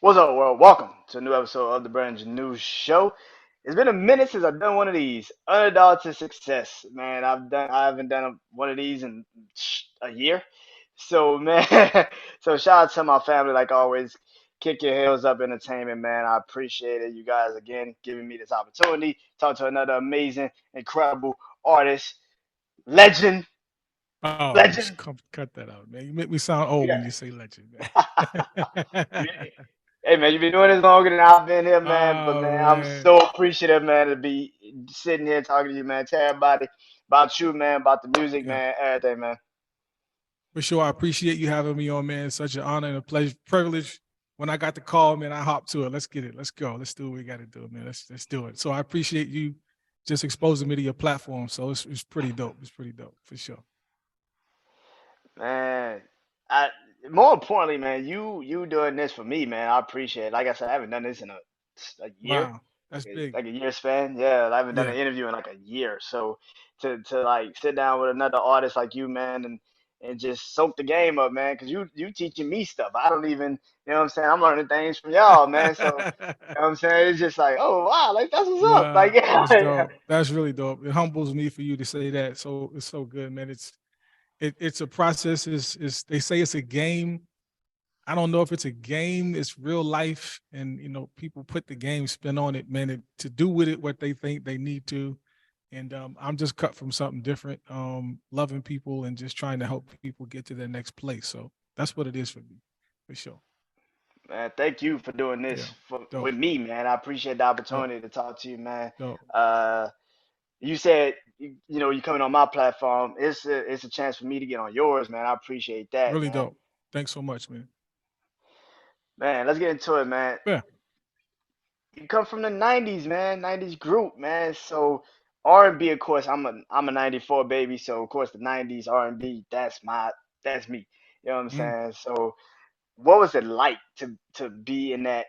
What's up, world? Welcome to a new episode of the BrandonJaneauShow. It's been a minute since I've done one of these. Underdog to success, man. I haven't done one of these in a year. So, man, so shout out to my family, like always. Kick your heels up entertainment, man. I appreciate it. You guys again giving me this opportunity. Talk to another amazing, incredible artist, legend, Oh, legend. cut that out, man. You make me sound old when you say legend, man. Yeah. Hey man, you've been doing this longer than I've been here, man. But Oh man, I'm man, so appreciative, man, to be sitting here talking to you, man. Tell everybody about you, man, about the music, yeah, man, everything, man. for sure. I appreciate you having me on, man. It's such an honor and a pleasure, privilege. When I got the call, man, I hopped to it. Let's get it. Let's go. Let's do what we got to do, man. Let's do it. So I appreciate you just exposing me to your platform. So it's pretty dope. It's pretty dope for sure. Man, I more importantly, man, you doing this for me, man. I appreciate it. Like I said, I haven't done this in a year, Wow, that's big. like a year span. Yeah, I haven't done Yeah. an interview in like a year. So to like sit down with another artist like you, man, and just soak the game up, man, because you teaching me stuff. I don't even, you know what I'm saying? I'm learning things from y'all, man. So you know what I'm saying? It's just like, oh wow, like that's what's up. Like Wow, that's yeah, dope. That's really dope. It humbles me for you to say that. So it's so good, man. It's a process. Is they say it's a game. I don't know if it's a game. It's real life, and people put the game spin on it, man. To do with it what they think they need to. And I'm just cut from something different. Loving people and just trying to help people get to their next place. So that's what it is for me, for sure. man, thank you for doing Yeah, this dope, with me, man. I appreciate the dope, opportunity to talk to you, man. dope. Uh, you said you coming on my platform. It's a chance for me to get on yours, man. I appreciate that, Really man. dope. Thanks so much, man. Man, let's get into it, man. Yeah. You come from the '90s, man. '90s group, man. So R&B, of course, I'm a '94 baby, so of course the '90s R&B, that's me. You know what I'm Mm. saying? So what was it like to be in that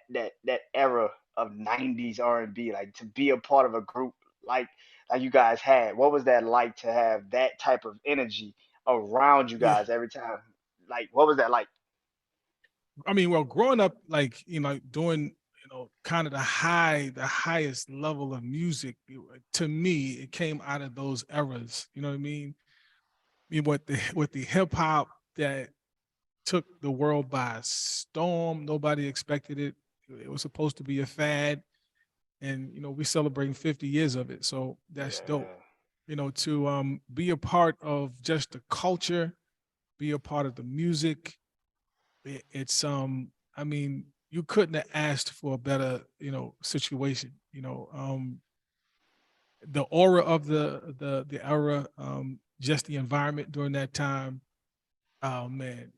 era of '90s R&B, like to be a part of a group like like you guys had? What was that like to have that type of energy around you Yeah. guys every time? Like, what was that like? I mean, well, growing up, like doing kind of the highest level of music. To me, it came out of those eras. You know what I mean? I mean, with the hip hop that took the world by storm. Nobody expected it. It was supposed to be a fad, and we celebrating 50 years of it. So that's dope. Yeah, To be a part of just the culture, be a part of the music. It's I mean, you couldn't have asked for a better situation. The aura of the era, just the environment during that time. Oh man,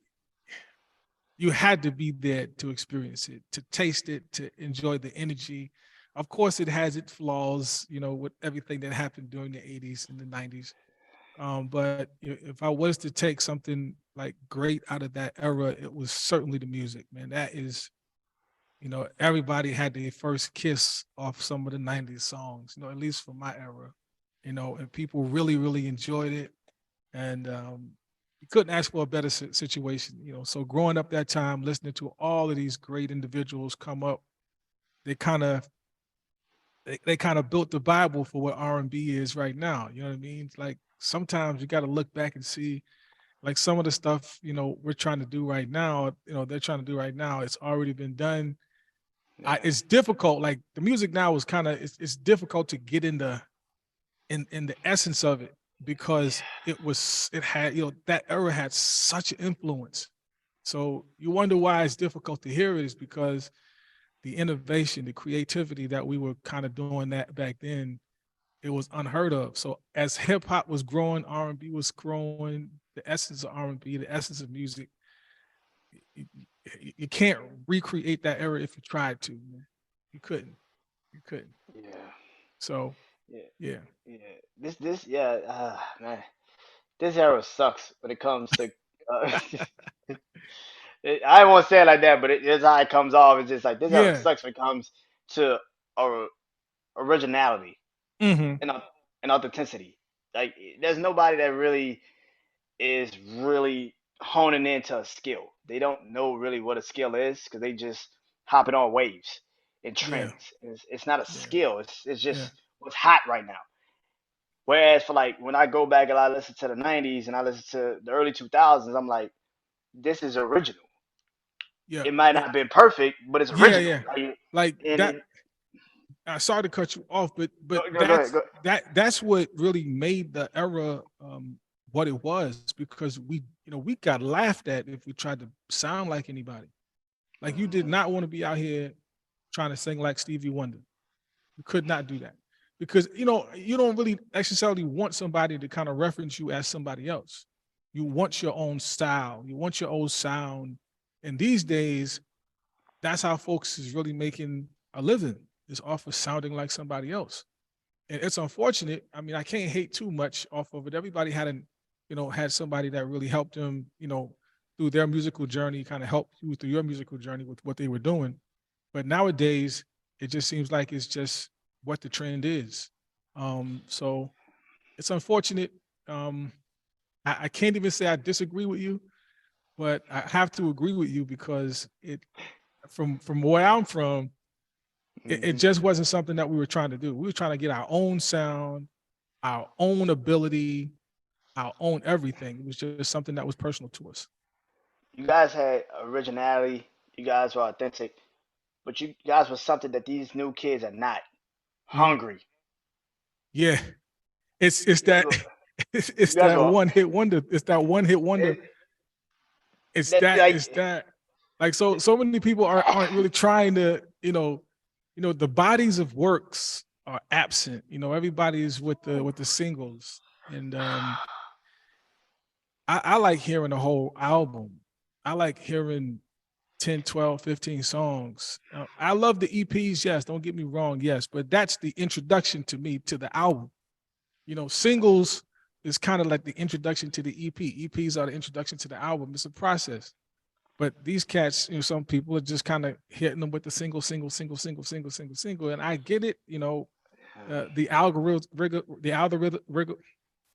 you had to be there to experience it, to taste it, to enjoy the energy. Of course, it has its flaws, with everything that happened during the 80s and the 90s. But if I was to take something like great out of that era, it was certainly the music, man. That is, everybody had their first kiss off some of the 90s songs, at least for my era, and people really, really enjoyed it. And you couldn't ask for a better situation, So growing up that time, listening to all of these great individuals come up, they kind of they kind of built the Bible for what R&B is right now. You know what I mean? It's like sometimes you got to look back and see, like some of the stuff we're trying to do right now. They're trying to do right now. It's already been done. yeah, It's difficult. Like the music now is kind of it's difficult to get in the essence of it because it had that era had such an influence. So you wonder why it's difficult to hear it is because the innovation, the creativity that we were kind of doing that back then, it was unheard of. So as hip hop was growing, R&B was growing, the essence of R&B, the essence of music, you, you can't recreate that era if you tried to. Man. You couldn't. You couldn't. yeah, So yeah, yeah, yeah. Yeah, man, this era sucks when it comes to. Uh, I won't say it like that, but it's how it comes off. It's just like this era yeah. sucks when it comes to originality Hmm. and and authenticity. Like there's nobody that really is really honing into a skill. They don't know really what a skill is because they just hopping on waves and Yeah. trends. It's not a Yeah. skill. It's Yeah. just what's hot right now. Whereas for like when I go back and I listen to the '90s and I listen to the early 2000s, I'm like, this is original. Yeah. It might not Yeah. have been perfect, but it's Yeah. original. Yeah. Like And that. it, Sorry to cut you off, but go ahead. Go. that's what really made the era what it was, because we got laughed at if we tried to sound like anybody. Like, you did Mhm. not want to be out here trying to sing like Stevie Wonder. You could not do that, because you don't really necessarily want somebody to kind of reference you as somebody else. You want your own style. You want your own sound. And these days, that's how folks is really making a living, is off of sounding like somebody else. And it's unfortunate. I mean, I can't hate too much off of it. Everybody had somebody that really helped them, through their musical journey, kind of helped you through your musical journey with what they were doing. But nowadays, it just seems like it's just what the trend is. So it's unfortunate. Um, I can't even say I disagree with you, but I have to agree with you, because from where I'm from, it Mhm. just wasn't something that we were trying to do. We were trying to get our own sound, our own ability, our own everything. It was just something that was personal to us. You guys had originality. You guys were authentic, but you guys were something that these new kids are not. Mhm. Hungry. Yeah, it's You guys that were. it's You guys that were. one hit wonder. It's that one hit wonder. It, It's that that like. it's that like so many people aren't really trying to, the bodies of works are absent. Everybody's with the singles. And I like hearing the whole album. I like hearing 10, 12, 15 songs. I love the EPs, yes, don't get me wrong, yes, but that's the introduction to me to the album. Singles is kind of like the introduction to the EP. EPs are the introduction to the album. It's a process. But these cats, some people are just kind of hitting them with the single, single, single, single, single, single, single. And I get it. The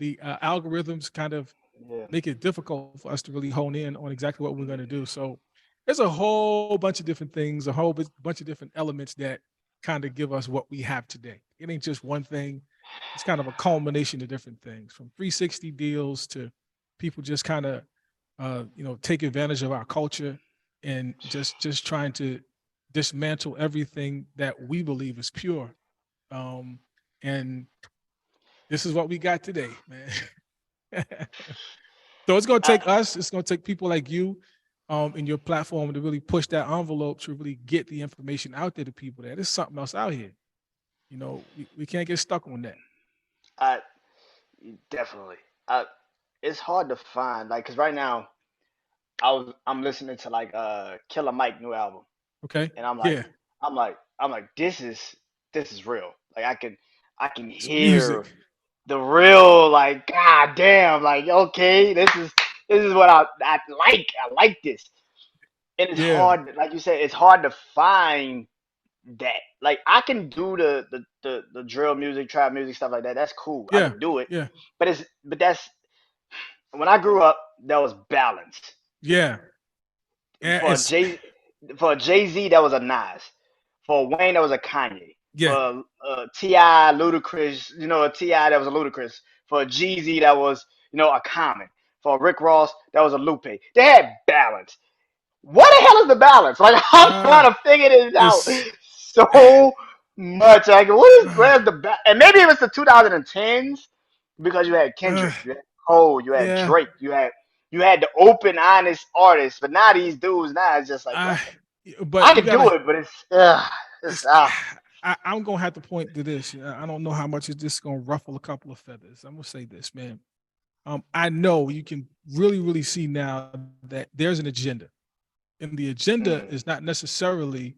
algorithms kind of Yeah. make it difficult for us to really hone in on exactly what we're going to do. So there's a whole bunch of different things, a whole bunch of different elements that kind of give us what we have today. It ain't just one thing. It's kind of a culmination of different things, from 360 deals to people just kind of, take advantage of our culture and just trying to dismantle everything that we believe is pure. Um, and this is what we got today, man. So it's going to I, take us. It's going to take people like you, in your platform, to really push that envelope, to really get the information out there to people. That there's something else out here. We can't get stuck on that. I definitely. I, it's hard to find like because right now I'm listening to like Killer Mike new album Okay. and I'm like Yeah. this is real. Like I can It's hear music. the real like god damn like okay this is what I like. I like this. And it's Yeah. hard like you said it's hard to find that. Like I can do the drill music, trap music, stuff like that. That's cool. I Yeah. can do it. Yeah. But that's when I grew up, that was balanced. Yeah. Yeah. For It's Jay for Jay Z, that was a Nas. For Wayne, that was a Kanye. yeah. For Ti, Ludacris, a Ti that was a Ludacris. For Jeezy, that was a Common. For Rick Ross, that was a Lupe. They had balance. What the hell is the balance? Like I'm Uh trying to figure this out it's so much. Like where's the and maybe it was the 2010s because you had uh, Kendrick, you had Cole, you had yeah. Drake, you had the open, honest artists. But now these dudes, now it's just like, bro, I I but you could do gotta it, but it's it's I'm gonna have to point to this. I don't know how much is this gonna ruffle a couple of feathers. I'm gonna say this, man. I know you can really, really see now that there's an agenda, and the agenda mm, is not necessarily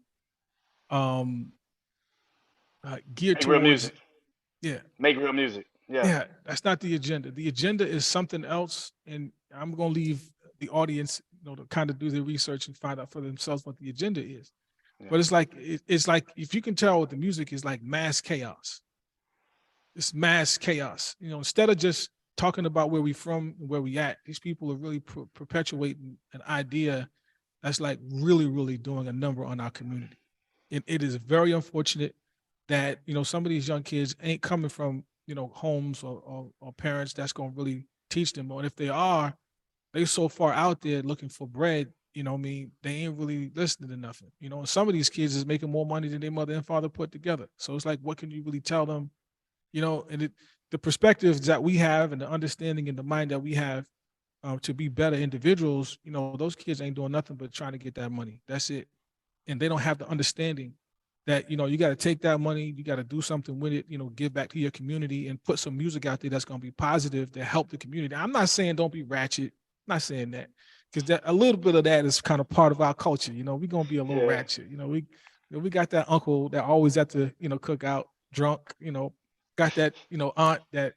um, geared make real towards, music, yeah, make real music. Yeah, yeah. That's not the agenda. The agenda is something else, and I'm gonna leave the audience, to kind of do their research and find out for themselves what the agenda is. yeah, But it's like if you can tell what the music is, like mass chaos. It's mass chaos. Instead of just talking about where we from and where we at, these people are really perpetuating an idea that's like really, really doing a number on our community. And it is very unfortunate that, some of these young kids ain't coming from, homes or parents that's going to really teach them. Or if they are, they so far out there looking for bread, what I mean, they ain't really listening to nothing. And some of these kids is making more money than their mother and father put together. So it's like, what can you really tell them? And the perspectives that we have and the understanding and the mind that we have to be better individuals, those kids ain't doing nothing but trying to get that money. That's it. And they don't have the understanding that, you got to take that money, you got to do something with it, give back to your community and put some music out there that's going to be positive to help the community. I'm not saying don't be ratchet. I'm not saying that, because a little bit of that is kind of part of our culture. We're going to be a little ratchet. We got that uncle that always at the, cook out drunk, got that, aunt that,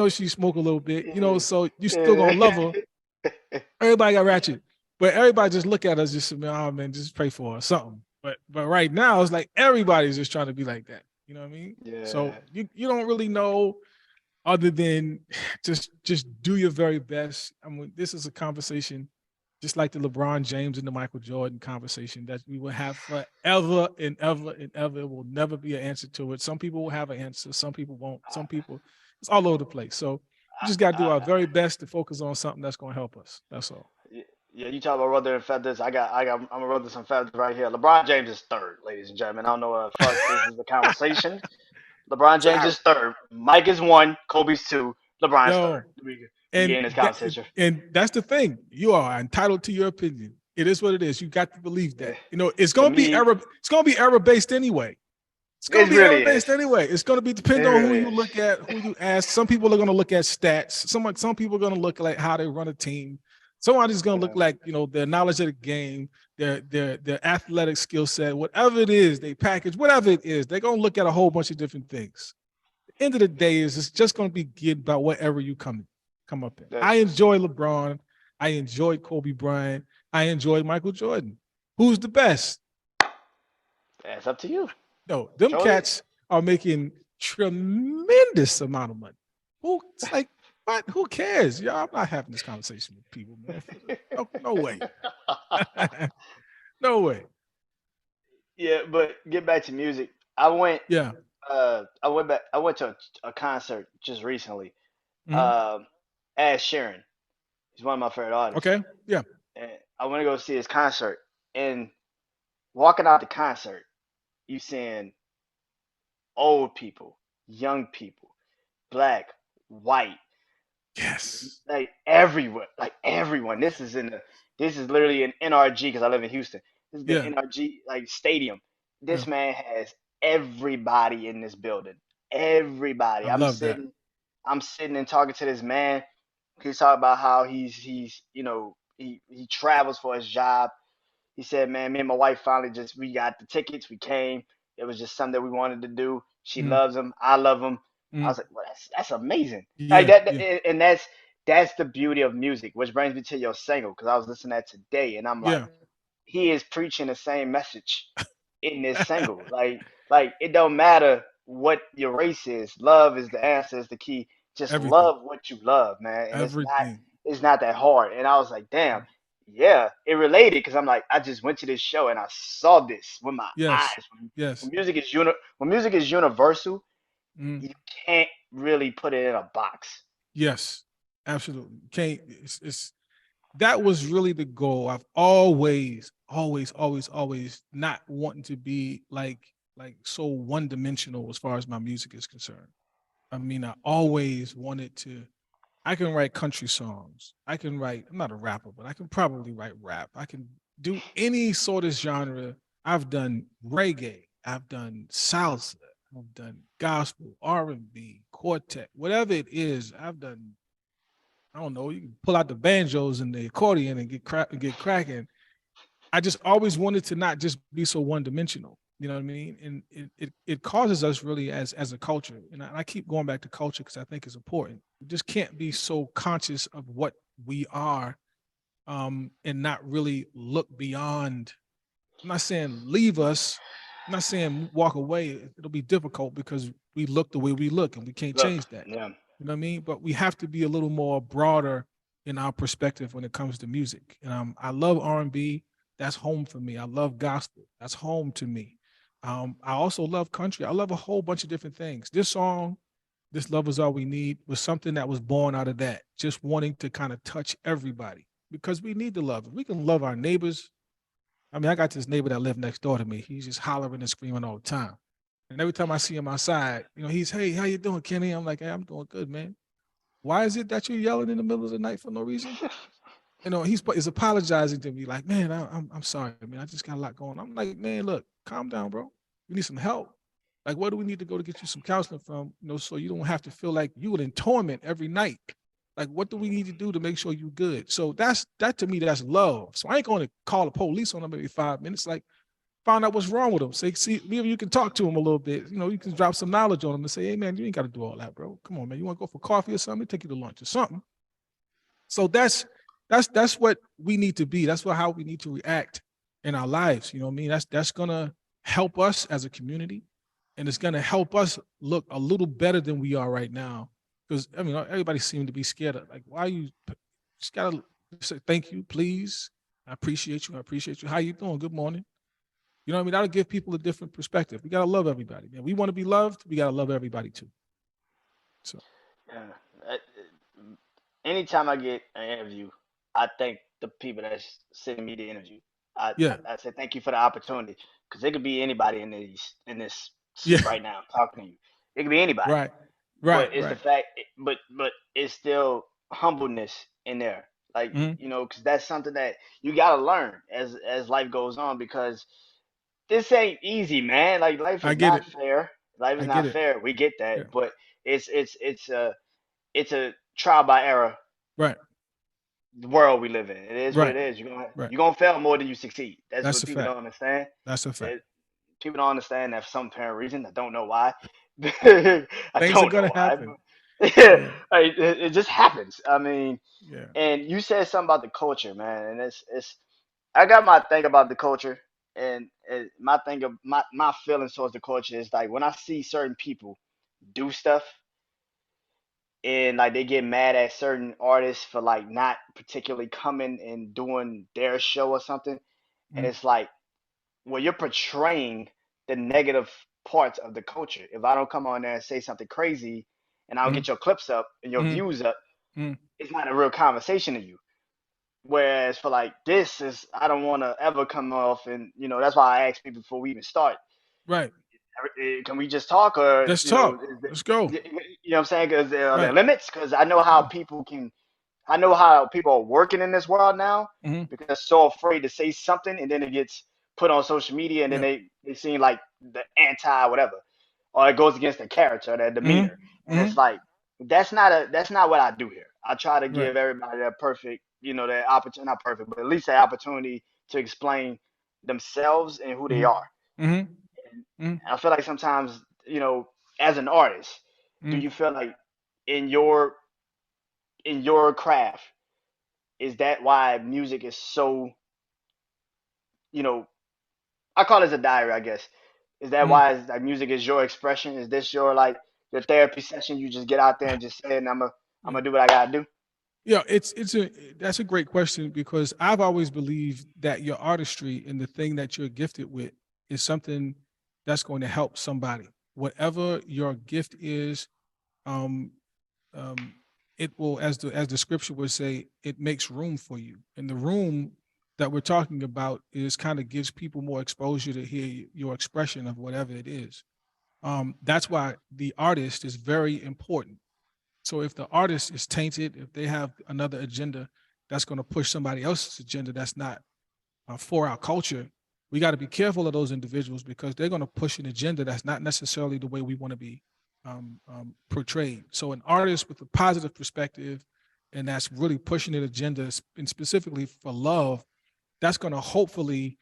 she smoke a little bit, so you still going to love her. Everybody got ratchet, but everybody just look at us just, oh man, just pray for her or something. But right now it's like everybody's just trying to be like that. You know what I mean? Yeah. So you don't really know, other than just do your very best. I mean, this is a conversation just like the LeBron James and the Michael Jordan conversation that we will have forever and ever and ever. It will never be an answer to it. Some people will have an answer, some people won't. Some people, it's all over the place. So we just got to do our very best to focus on something that's going to help us. That's all. Yeah, you talk about rubbing feathers. I'm gonna rub some feathers right here. LeBron James is third, ladies and gentlemen. I don't know what the fuck this is the conversation. LeBron James is third. Mike is one. Kobe's two. LeBron's Yo, third. We get in this conversation. and that's the thing. You are entitled to your opinion. It is what it is. You got to believe that. It's To going to be me, error. It's going to be error based anyway. It's going to it be error really based is. anyway. It's going to be depend It on who really you is. look at, who you ask. Some people are going to look at stats. Some people are going to look like how they run a team. Somebody's going to look like, their knowledge of the game, their athletic skill set, whatever it is, they package, whatever it is. They're going to look at a whole bunch of different things. The end of the day is it's just going to be good about whatever you come up in. I enjoy LeBron. I enjoyed Kobe Bryant. I enjoyed Michael Jordan. Who's the best? That's up to you. No, them Joey? cats are making tremendous amount of money. It's like, what? Who cares? Y'all, I'm not having this conversation with people, man. No way. No way. Yeah, but get back to music. I went. Yeah. I went back. I went to a concert just recently. Mm-hmm. Um, Ed Sheeran. He's one of my favorite artists, Okay. Yeah. and I went to go see his concert. And walking out the concert, you seeing old people, young people, black, white, Yes. like everywhere, like everyone. This is literally an NRG because I live in Houston. This is the Yeah. NRG like stadium. Yeah. This man has everybody in this building. Everybody. I love that. I'm sitting and talking to this man. He's talking about how he's he travels for his job. He said, "Man, me and my wife finally just we got the tickets. We came. It was just something that we wanted to do. She Mm. loves him. I love him." I Mm. was like, "Well, that's amazing." Like Yeah. that, Yeah. and that's the beauty of music. Which brings me to your single because I was listening to that today, and I'm like, Yeah. he is preaching the same message in this single. Like it don't matter what your race is. Love is the answer. Is the key. Just Everything. love what you love, man. And Everything. it's not that hard. And I was like, damn, yeah, it related because I'm like, I just went to this show and I saw this with my Yes. eyes. Yes. When music is universal, Mm. you can't really put it in a box. Yes. Absolutely. Can't. It's that was really the goal. I've always not wanting to be like so one dimensional as far as my music is concerned. I mean, I always wanted to. I can write country songs. I can write. I'm not a rapper, but I can probably write rap. I can do any sort of genre. I've done reggae. I've done salsa. I've done gospel, R&B, quartet, whatever it is. I've done. I don't know. You can pull out the banjos and the accordion and get cracking. I just always wanted to not just be so one dimensional. You know what I mean? And it causes us really as a culture. And I keep going back to culture because I think it's important. We just can't be so conscious of what we are and not really look beyond. I'm not saying leave us. I'm not saying walk away. It'll be difficult because we look the way we look and we can't Look, change that. yeah, You know what I mean? But we have to be a little more broader in our perspective when it comes to music. And I love R&B. That's home for me. I love gospel. That's home to me. I also love country. I love a whole bunch of different things. This song, "This Love Is All We Need," was something that was born out of that, just wanting to kind of touch everybody because we need to love. If we can love our neighbors. I mean, I got this neighbor that lived next door to me. He's just hollering and screaming all the time. And every time I see him outside, he's, "Hey, how you doing, Kenny?" I'm like, "Hey, I'm doing good, man." "Why is it that you're yelling in the middle of the night for no reason?" He's apologizing to me like, "Man, I'm sorry, man. I just got a lot going on." I'm like, "Man, look, calm down, bro. You need some help. Like, where do we need to go to get you some counseling from? So you don't have to feel like you in torment every night. Like, what do we need to do to make sure you're good?" So that to me, that's love. So I ain't going to call the police on them every 5 minutes. Like, find out what's wrong with them. Say, see, maybe you can talk to them a little bit. You can drop some knowledge on them and say, "Hey, man, you ain't got to do all that, bro. Come on, man. You want to go for coffee or something? Take you to lunch or something." So that's what we need to be. That's how we need to react in our lives. You know what I mean? That's gonna help us as a community, and it's gonna help us look a little better than we are right now. Because everybody seems to be scared of, like, why you just gotta say thank you, please. I appreciate you. I appreciate you. How you doing? Good morning. You know what I mean? That'll give people a different perspective. We gotta love everybody, man. We want to be loved. We gotta love everybody too. So Yeah. I- Anytime I get an interview, I thank the people that's sending me the interview. I, yeah, I say thank you for the opportunity because it could be anybody in this seat yeah, right now talking to you. It could be anybody, right, but right, it's the right. fact. But it's still humbleness in there, like Mm-hmm. because that's something that you gotta learn as life goes on because this ain't easy, man. Like life I is get not it. fair. Life is I get not it. fair. We get Yeah. that, but it's a trial by error Right. world we live in. It is what Right. it is. You're gonna Right. you're gonna fail more than you succeed. That's That's what a people fact. don't understand. That's a fact. It, People don't understand that for some apparent reason. I don't know why. I Things are don't know gonna why, happen. but yeah, Yeah. it just happens. I mean, Yeah. and you said something about the culture, man, and it's. I got my thing about the culture, and my thing of my feelings towards the culture is like when I see certain people do stuff and like they get mad at certain artists for like not particularly coming and doing their show or something, and Mm, it's like, well, you're portraying the negative parts of the culture. If I don't come on there and say something crazy and I don't mm, get your clips up and your mm, views up, mm. it's not a real conversation to you. Whereas for like this is, I don't want to ever come off, and that's why I ask people before we even start, Right. can we just talk, or Let's talk. Let's go. what I'm saying? Because there Right. limits? Because I know how people are working in this world now Mm-hmm. because they're so afraid to say something and then it gets put on social media and then Yeah. they seem like the anti whatever, or it goes against their character, their demeanor, Mm-hmm. and it's Mm-hmm. like that's not what I do here. I try to Right. give everybody that perfect, that opportunity, not perfect, but at least that opportunity to explain themselves and who they are. Mm-hmm. Mm-hmm. And Mm-hmm. I feel like sometimes, as an artist, do Mm-hmm. you feel like in your craft, is that why music is so, you know, I call it a diary, I guess. Is that Mm-hmm. why like music is your expression? Is this your like your therapy session? You just get out there and just say, and I'm Yeah. gonna do what I gotta do. Yeah. That's a great question because I've always believed that your artistry and the thing that you're gifted with is something that's going to help somebody. Whatever your gift is, um, um, it will, as the scripture would say, it makes room for you. And the room that we're talking about is kind of gives people more exposure to hear your expression of whatever it is. That's why the artist is very important. So if the artist is tainted, if they have another agenda that's going to push somebody else's agenda that's not for our culture, we got to be careful of those individuals because they're going to push an agenda that's not necessarily the way we want to be portrayed. So an artist with a positive perspective and that's really pushing an agenda and specifically for love, that's going to hopefully,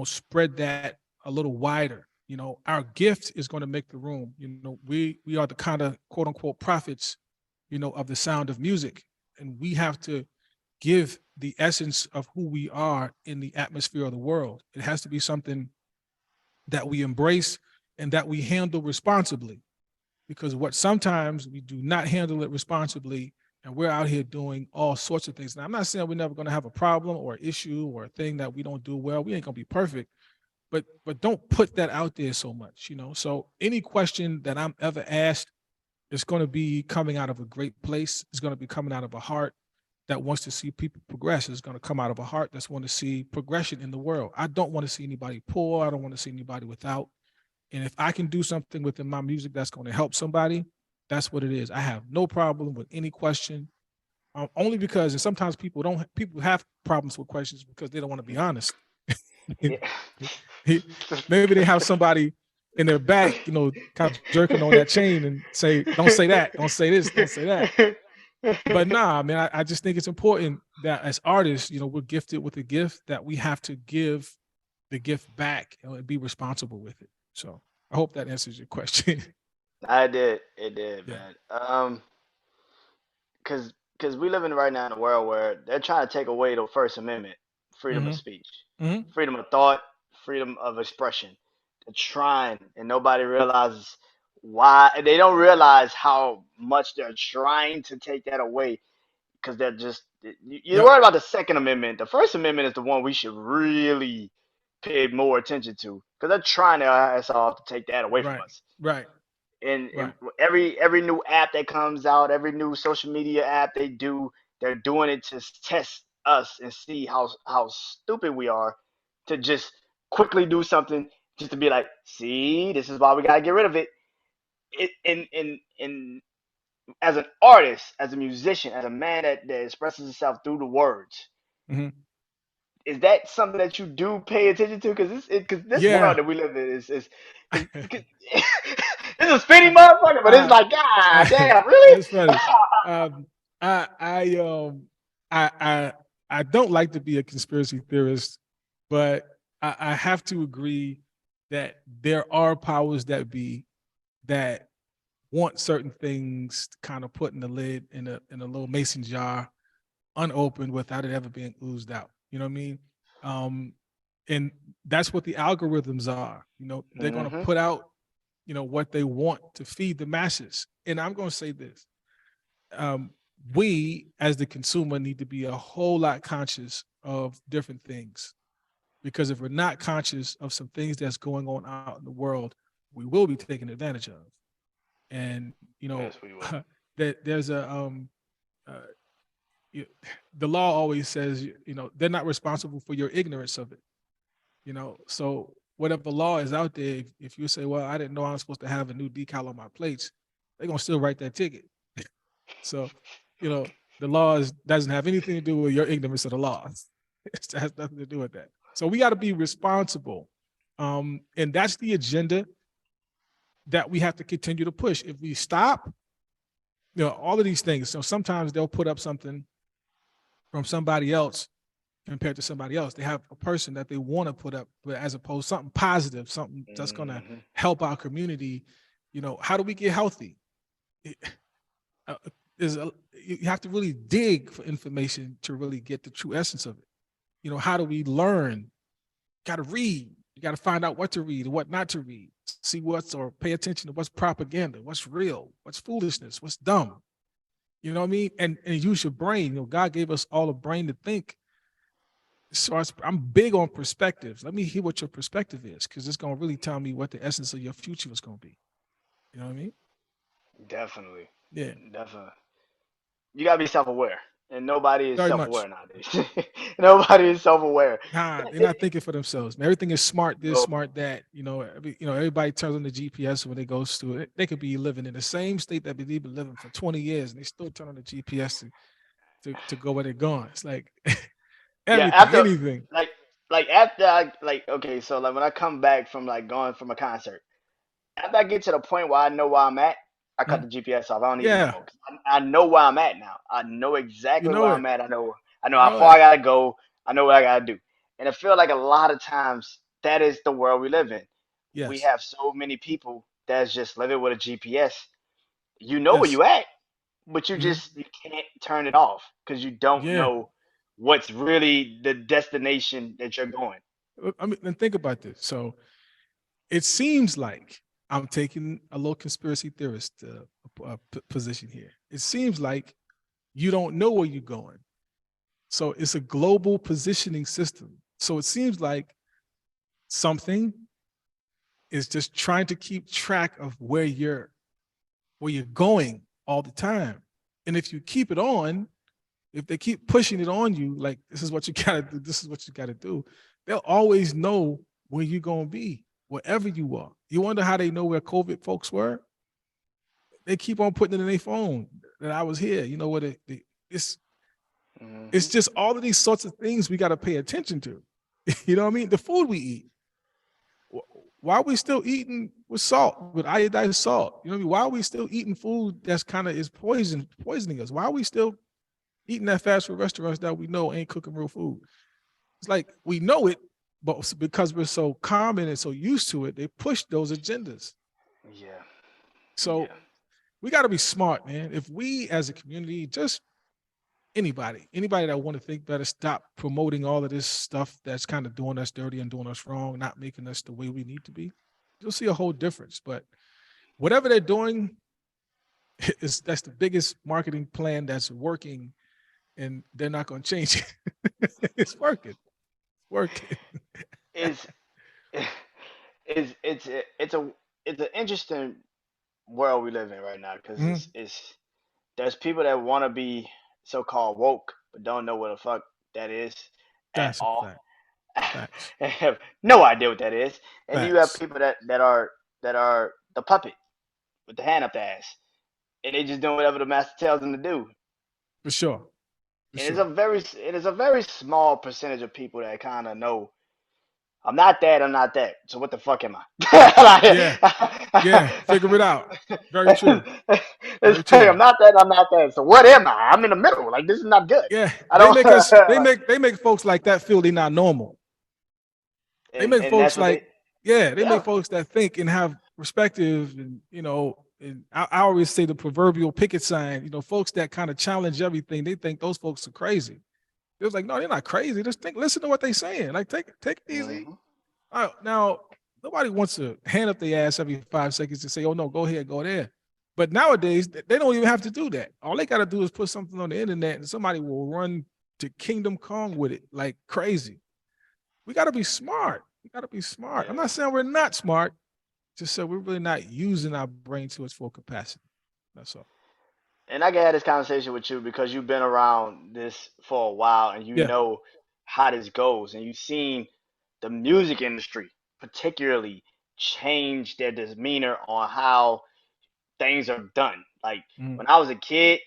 spread that a little wider. Our gift is going to make the room. We are the kind of quote unquote prophets, of the sound of music, and we have to give the essence of who we are in the atmosphere of the world. It has to be something that we embrace and that we handle responsibly. Because what sometimes we do not handle it responsibly and we're out here doing all sorts of things. Now, I'm not saying we're never going to have a problem or issue or a thing that we don't do well. We ain't going to be perfect, but don't put that out there so much, you know. So any question that I'm ever asked is going to be coming out of a great place. It's going to be coming out of a heart that wants to see people progress. It's going to come out of a heart that's want to see progression in the world. I don't want to see anybody poor. I don't want to see anybody without. And if I can do something within my music that's going to help somebody, that's what it is. I have no problem with any question. Only because, and sometimes people have problems with questions because they don't want to be honest. Yeah. Maybe they have somebody in their back, you know, kind of jerking on that chain and say, "Don't say that, don't say this, don't say that." But nah, I mean, I just think it's important that as artists, you know, we're gifted with a gift that we have to give the gift back, you know, and be responsible with it. So I hope that answers your question. I did. It did, Yeah. man. Because we living right now in a world where they're trying to take away the First Amendment, freedom of Mm-hmm. speech, Mm-hmm. freedom of thought, freedom of expression. They're trying, and nobody realizes why. They don't realize how much they're trying to take that away because they're just you're Yep. worried about the Second Amendment. The First Amendment is the one we should really pay more attention to because they're trying their ass off to take that away from Right. us. Right. And Right. every new app that comes out, every new social media app they do, they're doing it to test us and see how stupid we are to just quickly do something just to be like, see, this is why we gotta get rid of it. In as an artist, as a musician, as a man that expresses himself through the words, Mm-hmm. is that something that you do pay attention to? Because this Yeah. world that we live in is because this is a spinny motherfucker, but it's I, like, God damn, really? That's funny. Um, I I I I I don't like to be a conspiracy theorist, but I have to agree that there are powers that be that want certain things kind of put in the lid in a little mason jar, unopened without it ever being oozed out. You know what I mean? Um, and that's what the algorithms are. You know, they're going to Mm-hmm. put out, you know, what they want to feed the masses. And I'm going to say this: um, we, as the consumer, need to be a whole lot conscious of different things, because if we're not conscious of some things that's going on out in the world, we will be taken advantage of. And you know, Yes, we will. that there's a uh, you, the law always says, you know, they're not responsible for your ignorance of it. You know, so whatever law is out there, if you say, well, I didn't know I was supposed to have a new decal on my plates, they're gonna still write that ticket. So, you know, the laws doesn't have anything to do with your ignorance of the laws. It has nothing to do with that. So we got to be responsible. And that's the agenda that we have to continue to push. If we stop, you know, all of these things. So sometimes they'll put up something from somebody else compared to somebody else. They have a person that they want to put up, but as opposed something positive, something that's going to Mm-hmm. help our community. You know, how do we get healthy? It, uh, you have to really dig for information to really get the true essence of it. You know, how do we learn? Got to read. You got to find out what to read and what not to read. See what's, or pay attention to what's propaganda, what's real, what's foolishness, what's dumb. You know what I mean? And use your brain. You know, God gave us all a brain to think. So I'm big on perspectives. Let me hear what your perspective is, because it's gonna really tell me what the essence of your future is gonna be. You know what I mean? Definitely, Yeah, definitely. You gotta be self-aware, and nobody is very much. self-aware nowadays. Nobody is self-aware. Nah, they're not thinking for themselves. Everything is smart this, No. smart that. You know, everybody turns on the GPS when they go to it. They could be living in the same state that they've been living for 20 years, and they still turn on the GPS to go where they're going. It's like Yeah, everything, after anything. like after I like okay, so like when I come back from like going from a concert, after I get to the point where I know where I'm at, I cut Mhm. the GPS off. I don't need it no Yeah, more. 'Cause I know where I'm at now. I know you exactly where know I'm it. at. I know You how know far it. I gotta go. I know what I gotta do. And I feel like a lot of times that is the world we live in. We Yes. have so many people that's just living with a GPS. You know where Yes. you at, but Hmm. you can't turn it off because you don't Yeah. know what's really the destination that you're going. I mean, and think about this. So it seems like I'm taking a little conspiracy theorist position here. It seems like you don't know where you're going. So it's a global positioning system. So it seems like something is just trying to keep track of where you're going all the time. And if you keep it on, if they keep pushing it on you, like this is what you gotta do, this is what you gotta do, they'll always know where you're gonna be, wherever you are. You wonder how they know where COVID folks were? They keep on putting it in their phone that I was here. You know what? It's Hmm. it's just all of these sorts of things we got to pay attention to. You know what I mean? The food we eat. Why are we still eating with salt, with iodized salt? You know what I mean? Why are we still eating food that's kind of is poisoning us? Why are we still eating at fast food restaurants that we know ain't cooking real food? It's like we know it, but because we're so common and so used to it, they push those agendas. Yeah. So Yeah. we got to be smart, man. If we as a community, just anybody that want to think better, stop promoting all of this stuff that's kind of doing us dirty and doing us wrong, not making us the way we need to be, you'll see a whole difference. But whatever they're doing is that's the biggest marketing plan that's working, and they're not going to change it. It's working. It's working. Is is it's an interesting world we live in right now because Mhm. it's there's people that want to be so-called woke but don't know what the fuck that is at That's a all. fact. Facts. And have no idea what that is. And you have Facts. people that are the puppet with the hand up the ass, and they just doing whatever the master tells them to do. For sure. For And sure. it is a very small percentage of people that kind of know I'm not that, I'm not that. So what the fuck am Yeah. Yeah. Figure it out. Very true. Very I'm true. not that, I'm not that. So what am I? I'm in the middle. Like this is not good. Yeah. I They don't make us, like, they make folks like that feel they're not normal. They make and that's folks what they like, yeah, they make yeah. folks that think and have perspective, and and I always say the proverbial picket sign. Folks that kind of challenge everything, they think those folks are crazy. It was like, no, they're not crazy. Just think, listen to what they're saying. Like, take it easy. Hmm. Now, nobody wants to hand up their ass every 5 seconds to say, oh no, go here, go there. But nowadays, they don't even have to do that. All they got to do is put something on the internet, and somebody will run to Kingdom Come with it like crazy. We got to be smart. We got to be smart. I'm Yeah. not saying we're not smart, just so we're really not using our brain to its full capacity. That's all. And I can have this conversation with you because you've been around this for a while and you Yeah. know how this goes and you've seen the music industry particularly change their demeanor on how things are done. Like Mm. when I was a kid,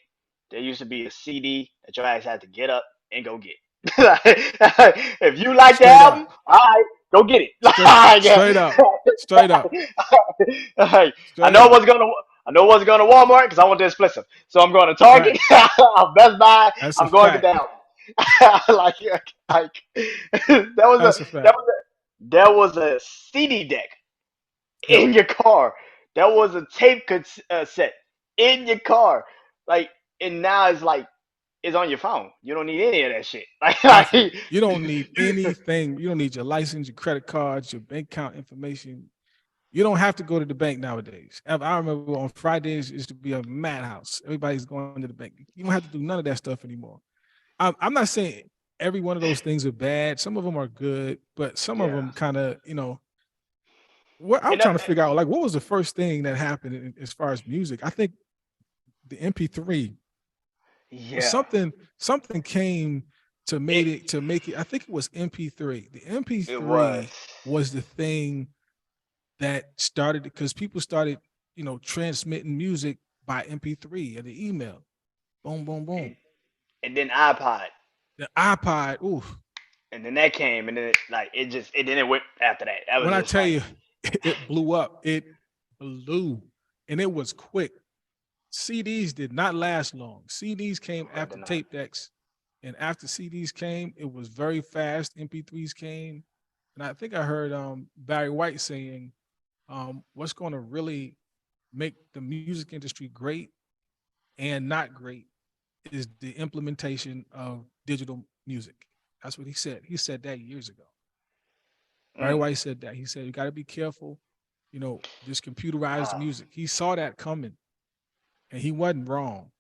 there used to be a CD that your ass had to get up and go get. If you like the Straight up. album, all right, go get it. Straight up. Straight up. Like, I Straight know up. what's gonna I know what's going to Walmart because I want the exclusive. So I'm going to Target, Facts. Best Buy. That's a I'm going to get fact. the album. like that was a That's a that fact. was a there was a CD deck Yep. in your car. That was a tape set in your car. Like, and now it's on your phone. You don't need any of that shit. Like Nothing. You don't need anything. You don't need your license, your credit cards, your bank account information. You don't have to go to the bank nowadays. I remember on Fridays it used to be a madhouse. Everybody's going to the bank. You don't have to do none of that stuff anymore. I'm not saying every one of those things are bad. Some of them are good, but some of yeah, them kind of, what I'm and trying to figure out, like, what was the first thing that happened as far as music? I think the MP3 was yeah, something came it to make it. I think it was MP3. The it was. MP3 was the thing that started because people started, transmitting music by MP3 and the email. Boom, boom, boom. And, and then iPod, The iPod, ooh, and then that came, and then it went after that. That was when I just tell like you, it blew up. It blew, and it was quick. CDs did not last long. CDs came right after now. tape decks, and after CDs came, it was very fast. MP3s came, and I think I heard Barry White saying, "What's going to really make the music industry great and not great is the implementation of digital music." That's what he said. He said that years ago. Barry Mm. White said that. He said, you got to be careful, this computerized Uh, music. He saw that coming, and he wasn't wrong.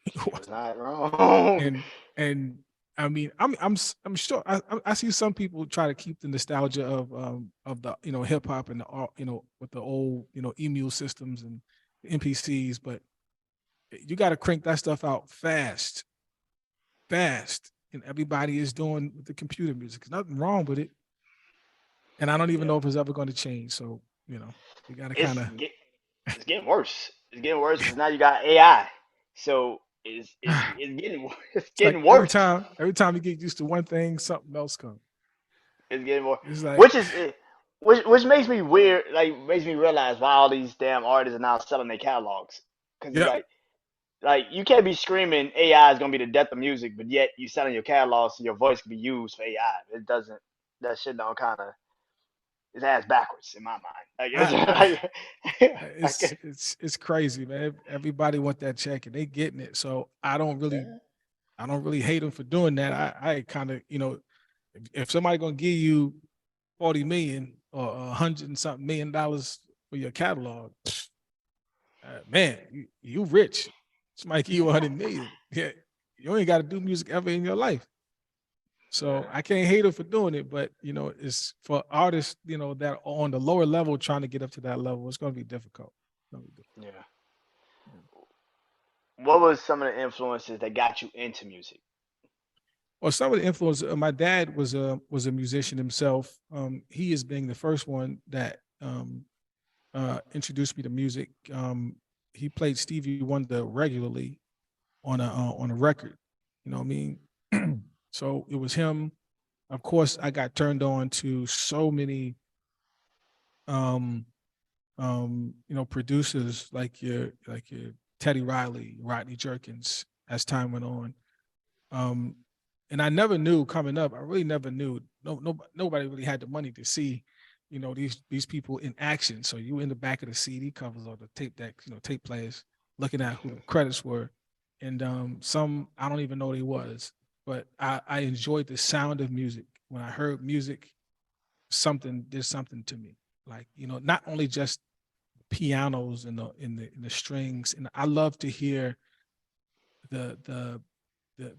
She was not wrong. and and I mean, I'm sure I see some people try to keep the nostalgia of the hip hop and the with the old emu systems and MPCs, but you got to crank that stuff out fast, and everybody is doing the computer music. There's nothing wrong with it, and I don't even Yeah, know if it's ever going to change. So you got to kind it's of it's getting worse. It's getting worse because now you got AI. So it's it's like getting worse. every time you get used to one thing, something else comes. It's getting more, It's like which is which makes me weird. Like makes me realize why all these damn artists are now selling their catalogs. Because it's yep. like you can't be screaming AI is gonna be the death of music, but yet you selling your catalog so your voice can be used for AI. It doesn't. That shit don't kind of it's ass backwards in my mind. Like it's I like, it's crazy, man. Everybody want that check and they getting it. So I don't really hate them for doing that. I kind of if somebody gonna give you 40 million or 100 and something $1 million for your catalog, man, you rich. Somebody give you 100 million. Yeah, you ain't got to do music ever in your life. So I can't hate her for doing it, but it's for artists, that are on the lower level trying to get up to that level. It's going to be difficult. yeah. Yeah. What was some of the influences that got you into music? Well, some of the influence. My dad was a musician himself. He is being the first one that introduced me to music. He played Stevie Wonder regularly on a record. You know what I mean? So it was him. Of course, I got turned on to so many um producers like your Teddy Riley, Rodney Jerkins as time went on. Um, and I never knew coming up. I really never knew. Nobody really had the money to see, these people in action. So you in the back of the CD covers or the tape deck, tape players, looking at who the credits were, and some I don't even know what it was, but I enjoyed the sound of music. When I heard music, something did something to me. Like not only just pianos and the strings, and I love to hear the the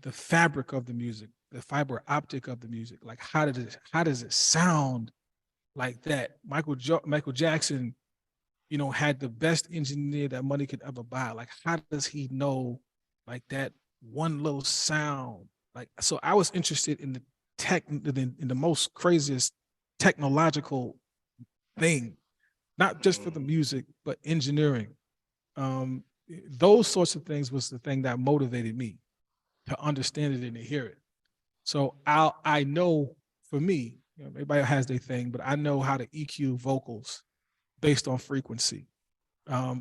the fabric of the music, the fiber optic of the music. Like how does it sound like that? Michael Jackson, had the best engineer that money could ever buy. Like how does he know like that one little sound? Like so, I was interested in the in the most craziest technological thing, not just for the Mm, music, but engineering. Um, those sorts of things was the thing that motivated me to understand it and to hear it. So I know for me, everybody has their thing, but I know how to EQ vocals based on frequency.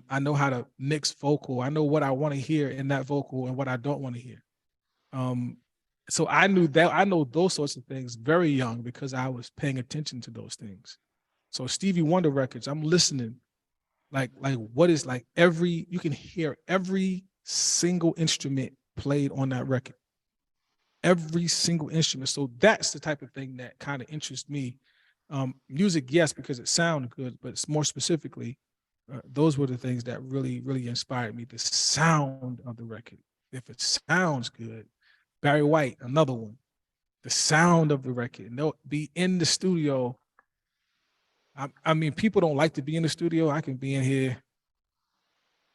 I know how to mix vocal. I know what I want to hear in that vocal and what I don't want to hear. Um, so I knew that I know those sorts of things very young because I was paying attention to those things. So Stevie Wonder records, I'm listening like what is like every you can hear every single instrument played on that record, every single instrument. So that's the type of thing that kind of interests me. Music, yes, because it sounds good, but it's more specifically, those were the things that really inspired me. The sound of the record. If it sounds good, Barry White, another one. The sound of the record. And they'll be in the studio. I mean, people don't like to be in the studio. I can be in here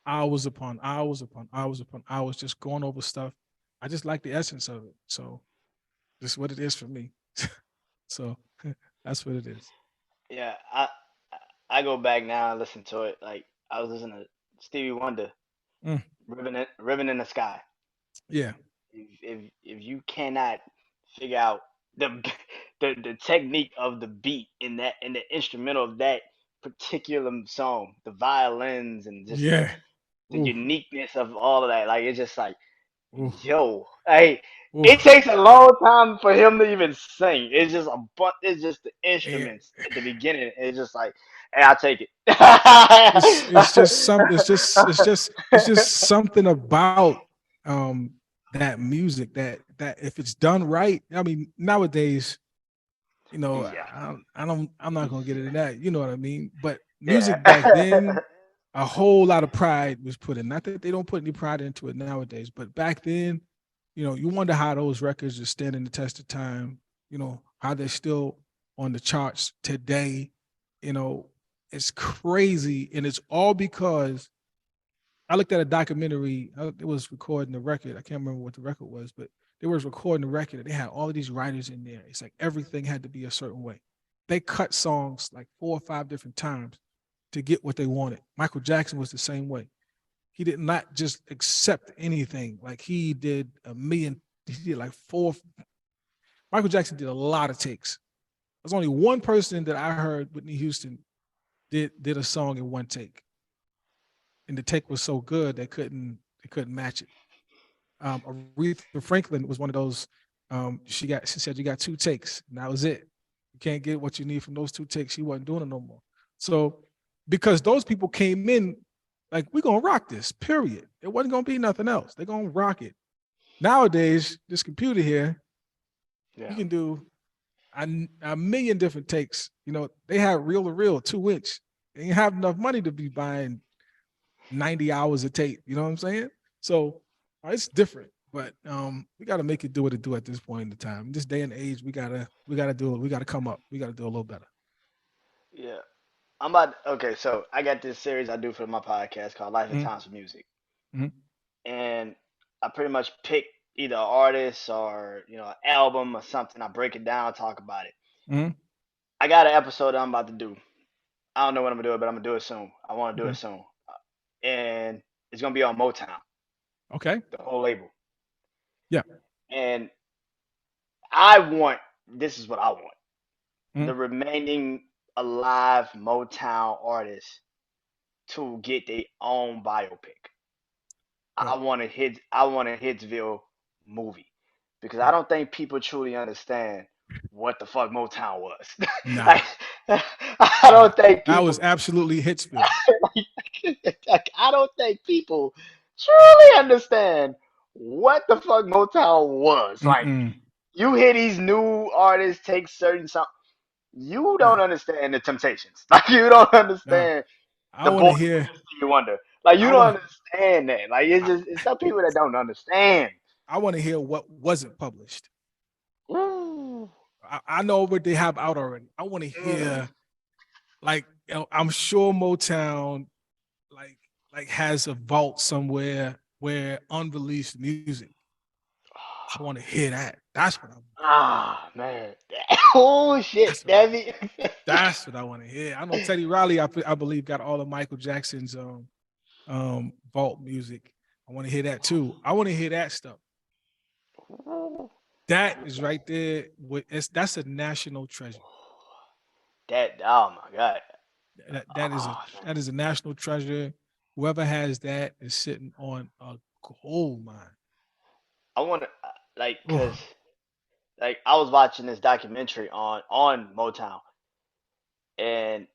hours upon hours upon hours upon hours just going over stuff. I just like the essence of it. So just what it is for me. So that's what it is. yeah, I go back now and listen to it. Like I was listening to Stevie Wonder, Mm, Ribbon in the Sky. yeah. If you cannot figure out the the technique of the beat in the instrumental of that particular song, the violins and just Yeah. the Ooh, uniqueness of all of that, like it's just like, ooh, yo, hey, ooh. it takes a long time for him to even sing. It's just it's just the Yeah. instruments at the beginning. It's just like, hey, I'll take it. It's just some it's just something about um that music that if it's done right, I mean nowadays, Yeah, I'm not gonna get into that, you know what I mean? But music back yeah. then, a whole lot of pride was put in. Not that they don't put any pride into it nowadays, but back then, you wonder how those records are standing the test of time. How they're still on the charts today. You know, it's crazy, and it's all because I looked at a documentary. It was recording the record. I can't remember what the record was, but they was recording the record, and they had all of these writers in there. It's like everything had to be a certain way. They cut songs like 4 or 5 different times to get what they wanted. Michael Jackson was the same way. He did not just accept anything. Like he did a million. He did like four. Michael Jackson did a lot of takes. There's only one person that I heard, Whitney Houston, did a song in one take, and the take was so good they couldn't match it. Aretha Franklin was one of those. She said you got 2 takes, and that was it. You can't get what you need from those 2 takes. She wasn't doing it no more. So because those people came in like we're gonna rock this, period. It wasn't gonna be nothing else. They're gonna rock it. Nowadays, this computer here, you Yeah. can do a million different takes. They have reel to reel 2 inch. They didn't have enough money to be buying 90 hours of tape. You know what I'm saying? So it's different. But we got to make it do what it do at this point in the time. In this day and age, we gotta do it. We gotta come up. We gotta do a little better. Yeah. I'm about okay, so I got this series I do for my podcast called Life and Mm-hmm. Times of Music. Mm-hmm. And I pretty much pick either an artist or, an album or something. I break it down, talk about it. Mm-hmm. I got an episode I'm about to do. I don't know when I'm gonna do it, but I'm gonna do it soon. I wanna do Mm-hmm. it soon. And it's gonna be on Motown, Okay. the whole label. Yeah. And I want this is what I want. Mm-hmm. The remaining alive Motown artists to get their own biopic. Right. I want a Hitsville movie because I Right. don't think people truly understand what the fuck Motown was. Nah. Like, I Nah. don't think That was people absolutely Hitsville. like, I don't think people truly understand what the fuck Motown was. Like Mm-mm. you hear these new artists take certain songs, you Nah. don't understand the Temptations. Like you don't Nah. understand I the want to boys hear. and Stevie Wonder. Like you I don't want. understand that. Like I, it's some people that don't understand. I want to hear what wasn't published. Ooh. I know what they have out already. I want to Mm. hear like I'm sure Motown like has a vault somewhere where unreleased music. I want to hear that. That's what I want. Ah man. Oh shit. That's what I That want. be That's what I want to hear. I know Teddy Riley. I believe got all of Michael Jackson's vault music. I want to hear that too. I want to hear that stuff. That is right there. That's a national treasure. that oh my god. That is a Oh man. national treasure. Whoever has that is sitting on a gold mine. I wanna like cause Oh, like I was watching this documentary on Motown and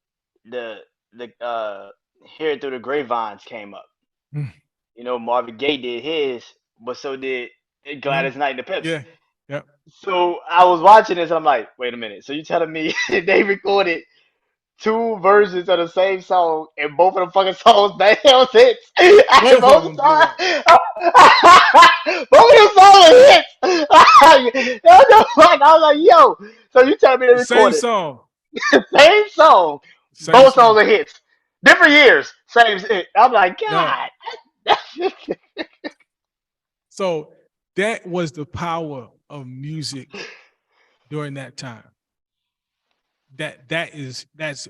the the Hear It Through the Grapevines came up. mm, Marvin Gaye did his, but so did mm, Gladys Knight and the Pips. yeah, yeah. So I was watching this and I'm like, wait a minute. So you telling me they recorded two versions of the same song and both of the fucking songs hell hits? And Both of both them blew songs, up. both of the songs are hits. I was like, yo. So you telling me they The same recorded song, the same song, same both songs song. are hits, different years, same hit. I'm like, Yeah. God. So that was the power of music during that time. That's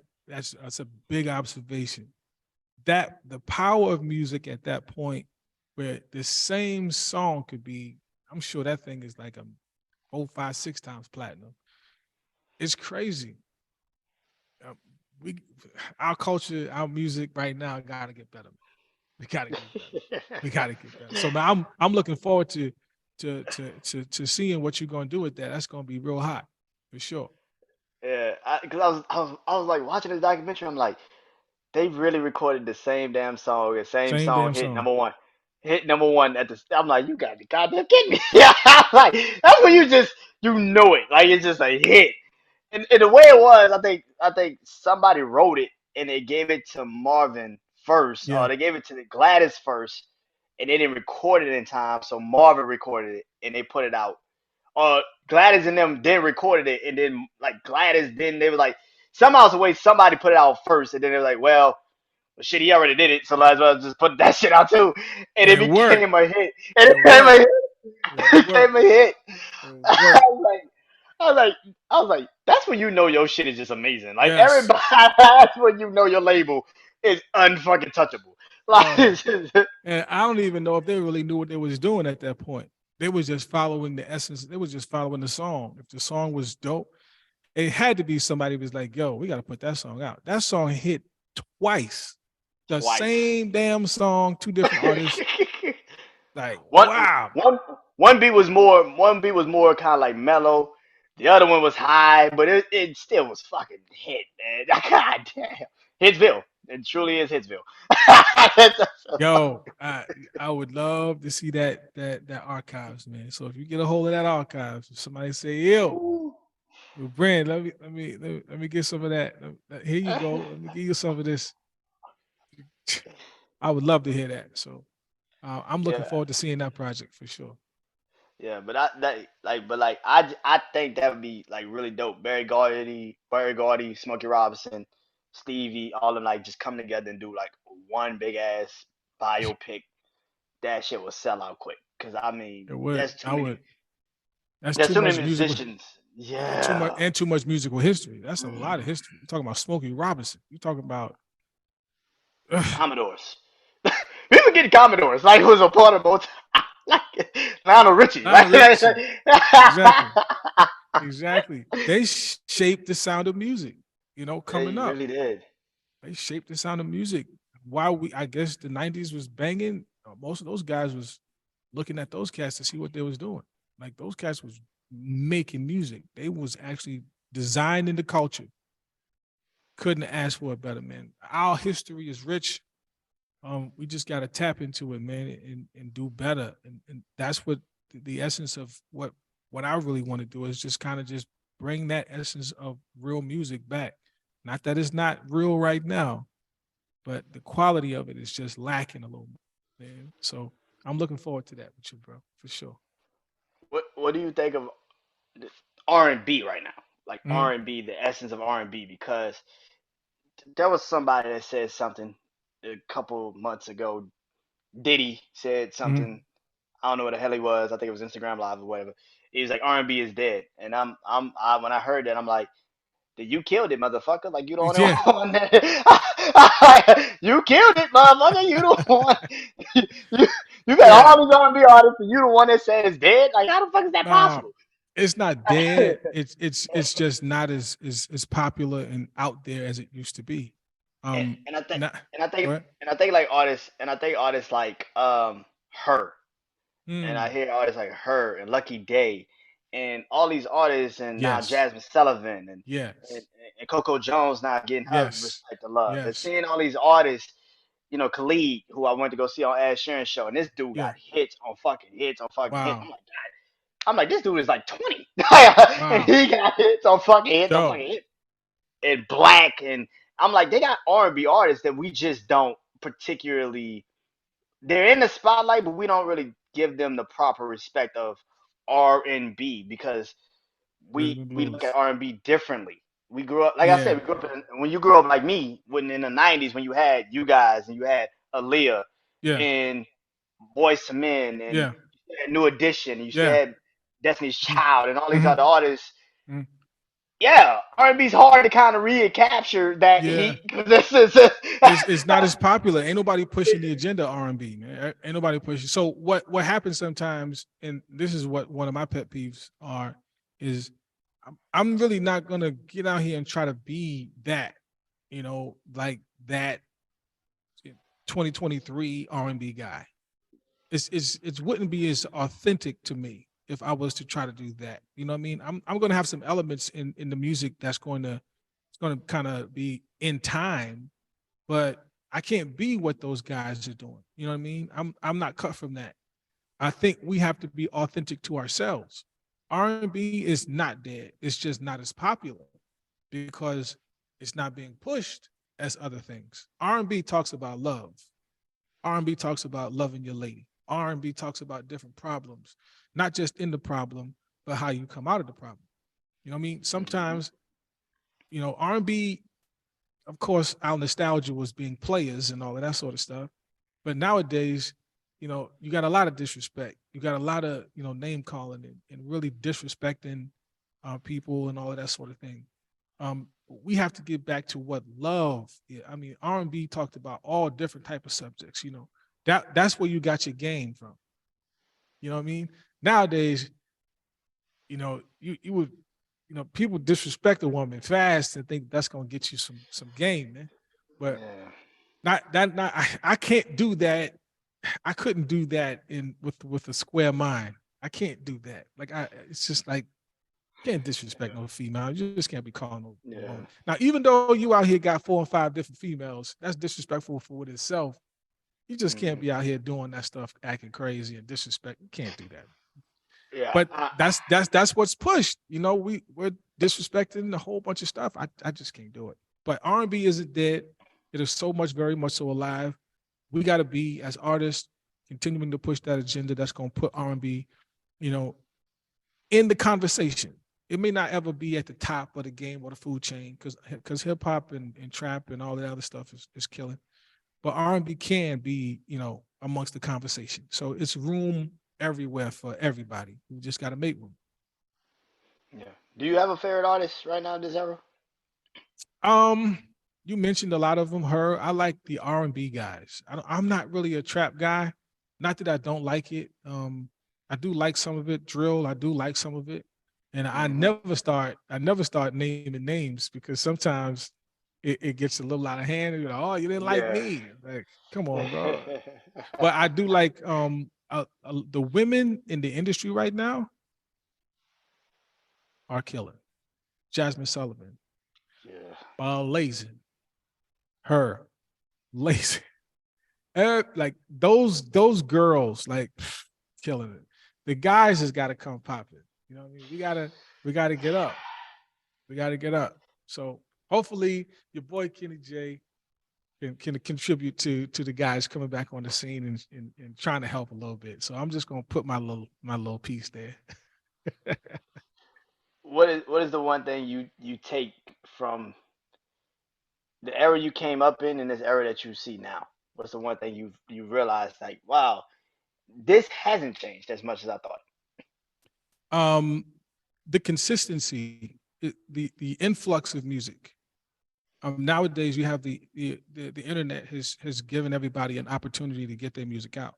a big observation. That the power of music at that point, where the same song could be, I'm sure that thing is like a 4, 5, 6 times platinum. It's crazy. Uh, we, our culture, our music right now got to get better. We got to get better. We got to get better. So man, I'm looking forward to seeing what you're gonna do with that. That's gonna be real hot for sure. Yeah, because I was like watching this documentary. I'm like, they really recorded the same damn song. The same Same song damn hit song. number one. Hit number one at the. I'm like, you got to goddamn kidding me. Yeah, I'm like that's when you know it. Like it's just a hit. And the way it was, I think somebody wrote it and they gave it to Marvin first. Yeah. They gave it to the Gladys first, and they didn't record it in time, so Marvin recorded it and they put it out. Gladys and them then recorded it, and then like Gladys, then they were like somehow the way somebody put it out first, and then they were like, well, shit, he already did it, so might as well just put that shit out too, and And it it worked. became a hit, and it It became a worked. hit, It it became worked. a hit. It I worked. was like, I was like, I was like, that's when you know your shit is just amazing. Like Yes. everybody, that's when you know your label is unfucking touchable. Like, Oh. And I don't even know if they really knew what they was doing at that point. They was just following the essence. They was just following the song. If the song was dope, it had to be somebody who was like, yo, we got to put that song out. That song hit twice. The twice. same damn song, two different artists. Like, one, wow. one one beat was more kind of like mellow. The other one was high, but it still was fucking hit, man. God damn, Hitsville. It truly is Hitsville. Yo, I would love to see that archives, man. So if you get a hold of that archives, if somebody say, yo, Brand, let me get some of that. Here you go. Let me give you some of this. I would love to hear that. So I'm looking Yeah. forward to seeing that project for sure. Yeah, but I think that would be like really dope. Barry Gordy, Smokey Robinson, Stevie, all of them like just come together and do like one big ass biopic. That shit will sell out quick. Cause I mean, It would. I would. That's there's too too many much musical musicians. and Yeah, too much musical history. That's a lot of history. You're talking about Smokey Robinson. You're talking about Commodores. We were getting Commodores like it was a part of both. Like Lionel Richie. Lionel Like, Richie. Exactly. Exactly. They shaped the sound of music, coming they up. really did. They shaped the sound of music. While I guess the 90s was banging, most of those guys was looking at those cats to see what they was doing. Like those cats was making music. They was actually designing the culture. Couldn't ask for it better, man. Our history is rich. We just got to tap into it, man, and do better. And that's what the essence of what I really want to do is just kind of just bring that essence of real music back. Not that it's not real right now, but the quality of it is just lacking a little bit, man. So I'm looking forward to that with you, bro, for sure. What do you think of R&B right now? Like Mhm. R&B, the essence of R&B, because there was somebody that said something a couple months ago. Diddy said Mhm. something. I don't know what the hell he was. I think it was Instagram Live or whatever. He was like R&B is dead, and when I heard that, I'm like, you killed it, motherfucker. Like you the only Yeah. one that you killed it, motherfucker. You the one. you, you got Yeah. all these R&B artists, and you the one that said it's dead. Like how the fuck is that Nah, possible? it's not dead. It's just not as popular and out there as it used to be. and, Um, and I think not and I think what? and I think like artists like her, and I Mm, hear artists like her and Lucky Day and all these artists, and now yes, Jasmine Sullivan and, yes, and Coco Jones now getting her yes, respect and love, and yes. seeing all these artists, Khalid, who I went to go see on Ed Sheeran show, and this dude Yeah. got hits on fucking hits on fucking hits. Wow. I'm like, this dude is like 20, and Wow. he got hits on fucking hits on Dope. fucking hits, and black, and I'm like, they got R&B artists that we just don't particularly. They're in the spotlight, but we don't really give them the proper respect of R&B because Rhythm we and we look at blues. R&B differently. We grew up, like I Yeah. said, when you grew up like me, when in the '90s, when you had you guys and you had Aaliyah Yeah. and Boys to Men and Yeah. you had New Edition, and you still Yeah. had Destiny's Mm-hmm. Child and all these Mm-hmm. other artists. Mm-hmm. Yeah, R&B is hard to kind of recapture that Yeah. heat because this is It's not as popular. Ain't nobody pushing the agenda R&B, man. Ain't nobody pushing. So what happens sometimes, and this is what one of my pet peeves are, is I'm really not gonna get out here and try to be that, like that 2023 R&B guy. It wouldn't be as authentic to me if I was to try to do that. You know what I mean? I'm gonna have some elements in the music that's going to kind of be in time, but I can't be what those guys are doing. You know what I mean? I'm not cut from that. I think we have to be authentic to ourselves. R&B is not dead. It's just not as popular because it's not being pushed as other things. R&B talks about love. R&B talks about loving your lady. R&B talks about different problems, not just in the problem, but how you come out of the problem. You know what I mean? Mm-hmm. Sometimes, R&B, of course, our nostalgia was being players and all of that sort of stuff. But nowadays, you got a lot of disrespect. You got a lot of, name calling and really disrespecting people and all of that sort of thing. We have to get back to what love is. I mean, R&B talked about all different type of subjects. That's where you got your game from. You know what I mean? Nowadays, you would, people disrespect a woman fast and think that's gonna get you some game, man. But Yeah. I can't do that. I couldn't do that with a square mind. I can't do that. Like it's just like can't disrespect no female. You just can't be calling no Yeah. woman. Now, even though you out here got 4 and 5 different females, that's disrespectful for it itself. You just can't Mm-hmm. be out here doing that stuff, acting crazy and disrespect. You can't do that. Yeah. But that's what's pushed. We're disrespecting a whole bunch of stuff. I just can't do it. But R&B isn't dead. It is so much, very much so alive. We got to be as artists continuing to push that agenda that's going to put R&B, you know, in the conversation. It may not ever be at the top of the game or the food chain because hip hop and trap and all that other stuff is killing. But R&B can be, amongst the conversation. So it's room everywhere for everybody. We just got to make room. Yeah. Do you have a favorite artist right now, this era? Um, you mentioned a lot of them. Her, I like the R&B guys. I'm not really a trap guy. Not that I don't like it. I do like some of it. Drill, I do like some of it. And Mm-hmm. I never start naming names because sometimes it gets a little out of hand. And you're like, oh, you didn't like Yeah. me. Like, come on, bro. But I do like the women in the industry right now are killing. Jasmine Sullivan, Yeah. Blazing, her, Lazy. Like those girls, like killing it. The guys has got to come popping. You know what I mean? We gotta get up. We gotta get up. So hopefully your boy Kenny J can contribute to the guys coming back on the scene and trying to help a little bit. So I'm just gonna put my little piece there. What is the one thing you take from the era you came up in and this era that you see now? What's the one thing you realized like, wow, this hasn't changed as much as I thought? um, the consistency, the influx of music. Nowadays, you have the internet has given everybody an opportunity to get their music out.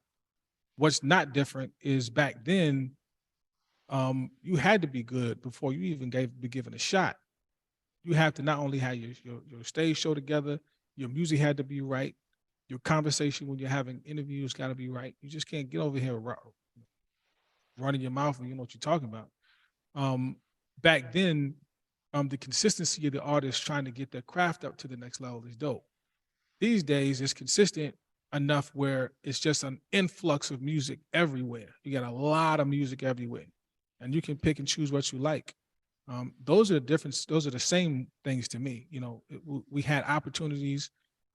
What's not different is back then, you had to be good before you even be given a shot. You have to not only have your stage show together, your music had to be right, your conversation when you're having interviews got to be right. You just can't get over here running your mouth and you know what you're talking about. Um, Back then, the consistency of the artist trying to get their craft up to the next level is dope. These days, it's consistent enough where it's just an influx of music everywhere. You got a lot of music everywhere, and you can pick and choose what you like. Those are the difference. Those are the same things to me. We had opportunities.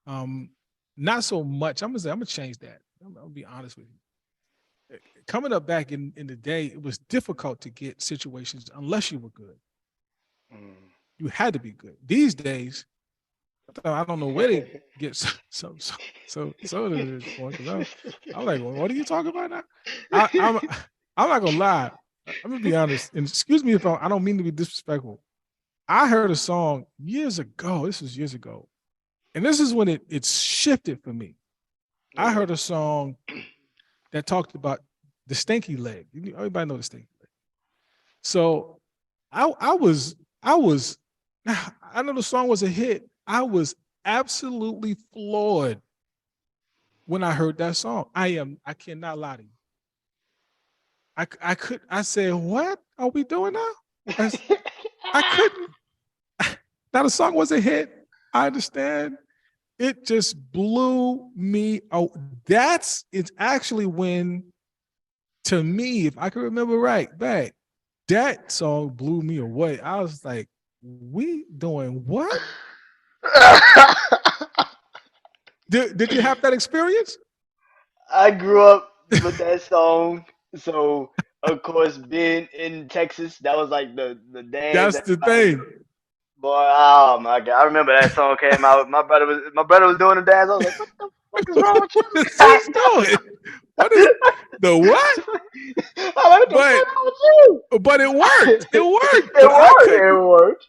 Um, Not so much. I'm gonna change that. I'm gonna be honest with you. Coming up back in the day, it was difficult to get situations unless you were good. Mm. You had to be good. These days, I don't know where they get so to this point because I'm like, well, what are you talking about now? I'm not gonna lie. I'm gonna be honest, and excuse me if I don't mean to be disrespectful. I heard a song years ago. This was years ago, and this is when it shifted for me. I Okay. heard a song that talked about the stinky leg. Everybody know the stinky leg. So I was I know the song was a hit. I was absolutely floored when I heard that song. I cannot lie to you. I said, what are we doing now? I couldn't. Now the song was a hit. I understand. It just blew me out. It's actually when, to me, if I can remember right back, that song blew me away. I was like, we doing what? Did you have that experience? I grew up with that song, so of course, being in Texas, that was like the dance. That's the thing. Boy, oh my god! I remember that song came out. My brother was doing the dance. I was like, "What the fuck is wrong with What you?" is he doing? What is the what? I'm like, "What the But fuck wrong with you?" but it worked. It worked. It But I worked. It couldn't. worked.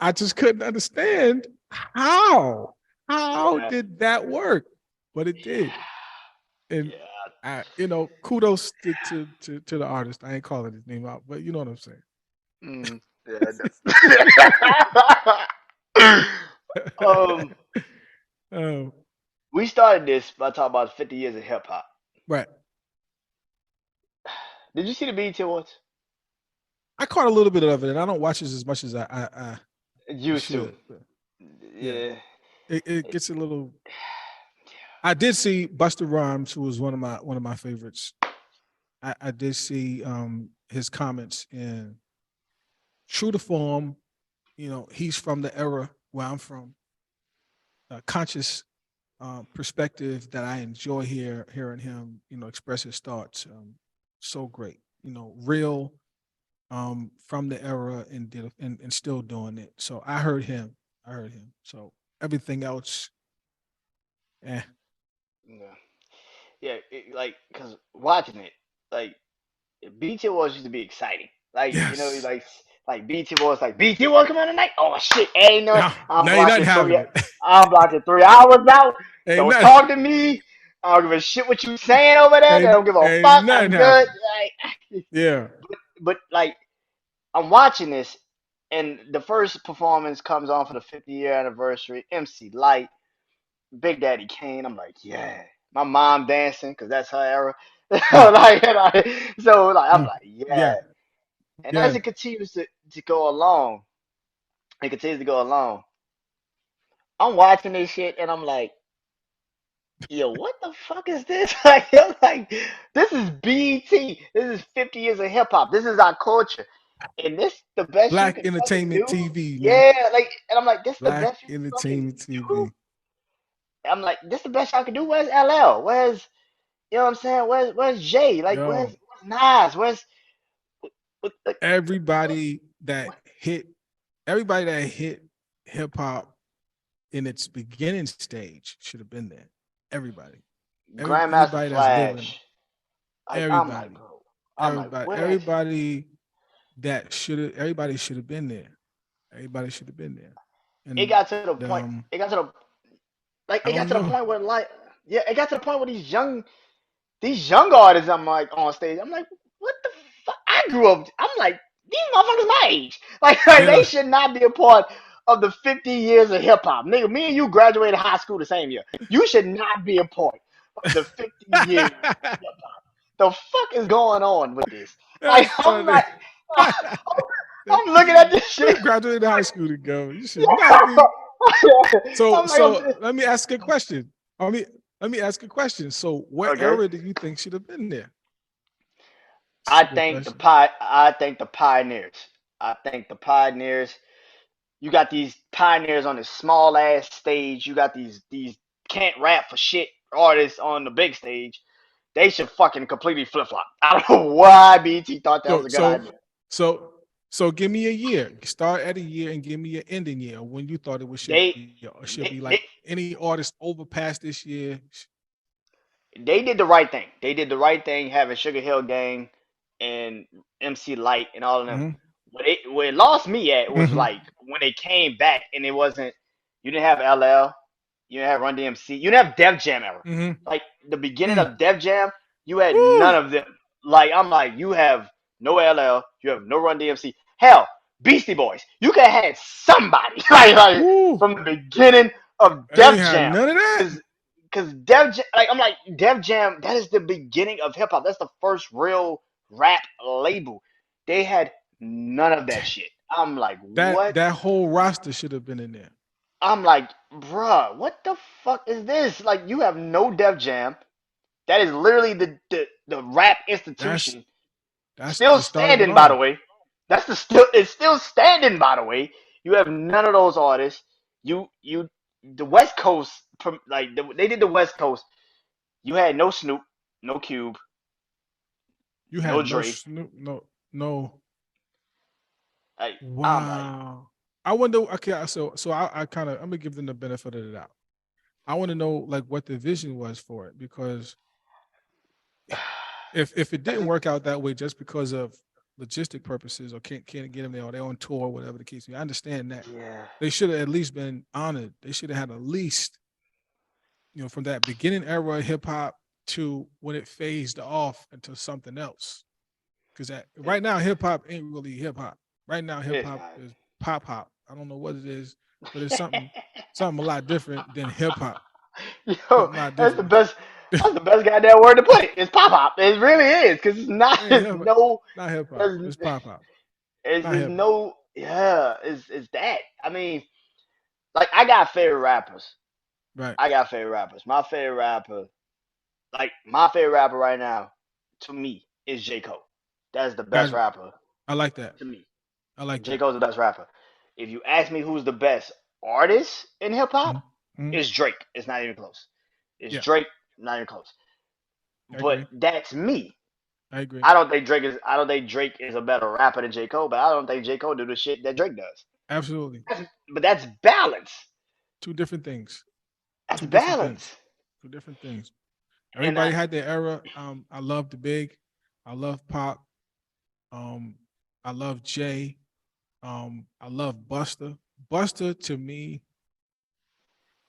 I just couldn't understand how. How Yeah, did that work? But it did. And yeah. kudos to the artist. I ain't calling his name out, but you know what I'm saying. Yeah. um, Oh, we started this by talking about 50 years of hip hop. right. Did you see the BET Awards? I caught a little bit of it, and I don't watch it as much as I Used to. should. But yeah, Yeah. it gets a little. I did see Buster Rhymes, who was one of my favorites. I did see his comments in true to form. He's from the era where I'm from. A conscious perspective that I enjoy hearing him, express his thoughts. So great, real from the era and still doing it. So I heard him. So everything else, eh. Yeah. Yeah. Like, cause watching it, like BET Awards used to be exciting. Like, Yes. like BET Awards, like BET Awards come on tonight. Oh shit, ain't no. No, I'm now you're not blocking having three. it. I'm blocking 3 hours out. ain't Don't nothing. talk to me. I don't give a shit what you saying over there. I Ain't don't give a ain't fuck. nothing I'm good. happening. Like, Yeah. but like I'm watching this, and the first performance comes on for the 50-year anniversary. MC Light, Big Daddy Kane. I'm like, yeah. My mom dancing because that's her era. Mm, So like I'm mm. like, yeah. Yeah. And as Yeah. it continues to go along, it continues to go along. I'm watching this shit and I'm like, yo, what the fuck is this? Like, I'm like, this is BT. This is 50 years of hip hop. This is our culture. And this the best you Black can fucking entertainment do? TV, man. Yeah, like, and I'm like, this the Black best you can fucking entertainment do? TV. I'm like, this the best y'all can do? Where's LL? Where's, you know what I'm saying? Where's Jay? Like, Yo, where's Nas? Like, everybody what? that hit, everybody that hit hip hop in its beginning stage should have been there. Everybody. Grandmaster Anybody that's living. Flash. Like, I'm like, Everybody. bro. I'm like, Everybody. where's Everybody should have been there. Everybody should have been there. it And got to the point. I It got don't to the know. point where like yeah, it got to the point where these young artists, I'm like on stage, I'm like, what the fuck? I grew up. I'm like, these motherfuckers my age. Like they Taylor. should not be a part of the 50 years of hip hop, nigga. Me and you graduated high school the same year. You should not be a part of the 50 years of hip hop. The fuck is going on with this? Like That's I'm funny. like, I'm looking at this We shit. graduated high school together. You should not be. So I'm like, so let me ask a question. Let me ask a question. So what okay. era do you think should have been there? I Simple think the question. pi- I think the pioneers. I think the pioneers. You got these pioneers on this small ass stage. You got these can't rap for shit artists on the big stage. They should fucking completely flip flop. I don't know why BT thought that was So a good so idea. so so give me a year. Start at a year and give me an ending year when you thought it was should They be. Or should they be like they, any artist over past this year. they did the right thing. They did the right thing having Sugar Hill Gang and MC Light and all of them. Mm-hmm. What it lost me at was Mm-hmm. like when they came back and it wasn't, you didn't have LL, you didn't have Run DMC, you didn't have Def Jam era. Mm-hmm. Like the beginning Mm. of Def Jam, you had Woo. none of them. Like I'm like, you have no LL, you have no Run DMC. Hell, Beastie Boys, you could have had somebody like Woo. from the beginning of I ain't Def had Jam, none of that. because Def Jam, like I'm like Def Jam, that is the beginning of hip hop. That's the first real rap label. They had none of that shit. I'm like, That what? that whole roster should have been in there. I'm like, bruh, what the fuck is this? Like, you have no Def Jam. That is literally the rap That's institution that's still the start of it standing. By the all. way, that's the still it's still standing. By the way, you have none of those artists. the West Coast, like they did the West Coast. You had no Snoop, no Cube, You no had no Dre. Snoop, no. Like I'm like, Wow. I wonder. Okay, so I kind of I'm gonna give them the benefit of the doubt. I want to know like what the vision was for it, because if it that's didn't work out that way just because of logistic purposes, or can't get them there, or they're on tour, or whatever the case may be, I understand that. yeah, They should have at least been honored. They should have had at least, from that beginning era of hip hop to when it phased off into something else. Because it, right now hip hop ain't really hip hop. Right now hip it's hop not. is pop hop. I don't know what it is, but it's something a lot different than hip hop. Yo, Something a lot that's the different. best. That's the best goddamn word to put it. It's pop up. It really is because it's not. Ain't It's hip hop. no. Not hip hop. There's, It's pop hop. Not it's hip hop. no. Yeah, it's that. I mean, like I got favorite rappers. Right. I got favorite rappers. My favorite rapper right now, to me, is J Cole. That's the best Got you. rapper I like that. to me. I like J that. Cole's the best rapper. If you ask me who's the best artist in hip hop, Mm-hmm. it's Drake. It's not even close. It's Yeah, Drake, not even close. I But agree. that's me. I agree. I don't think Drake is a better rapper than J. Cole, but I don't think J. Cole do the shit that Drake does. Absolutely. But that's balance. Two different things. That's Two different things. balance. Two different things. And Everybody had their era. I love the Big. I love Pop. Um, I love Jay. I love Buster. Buster, to me,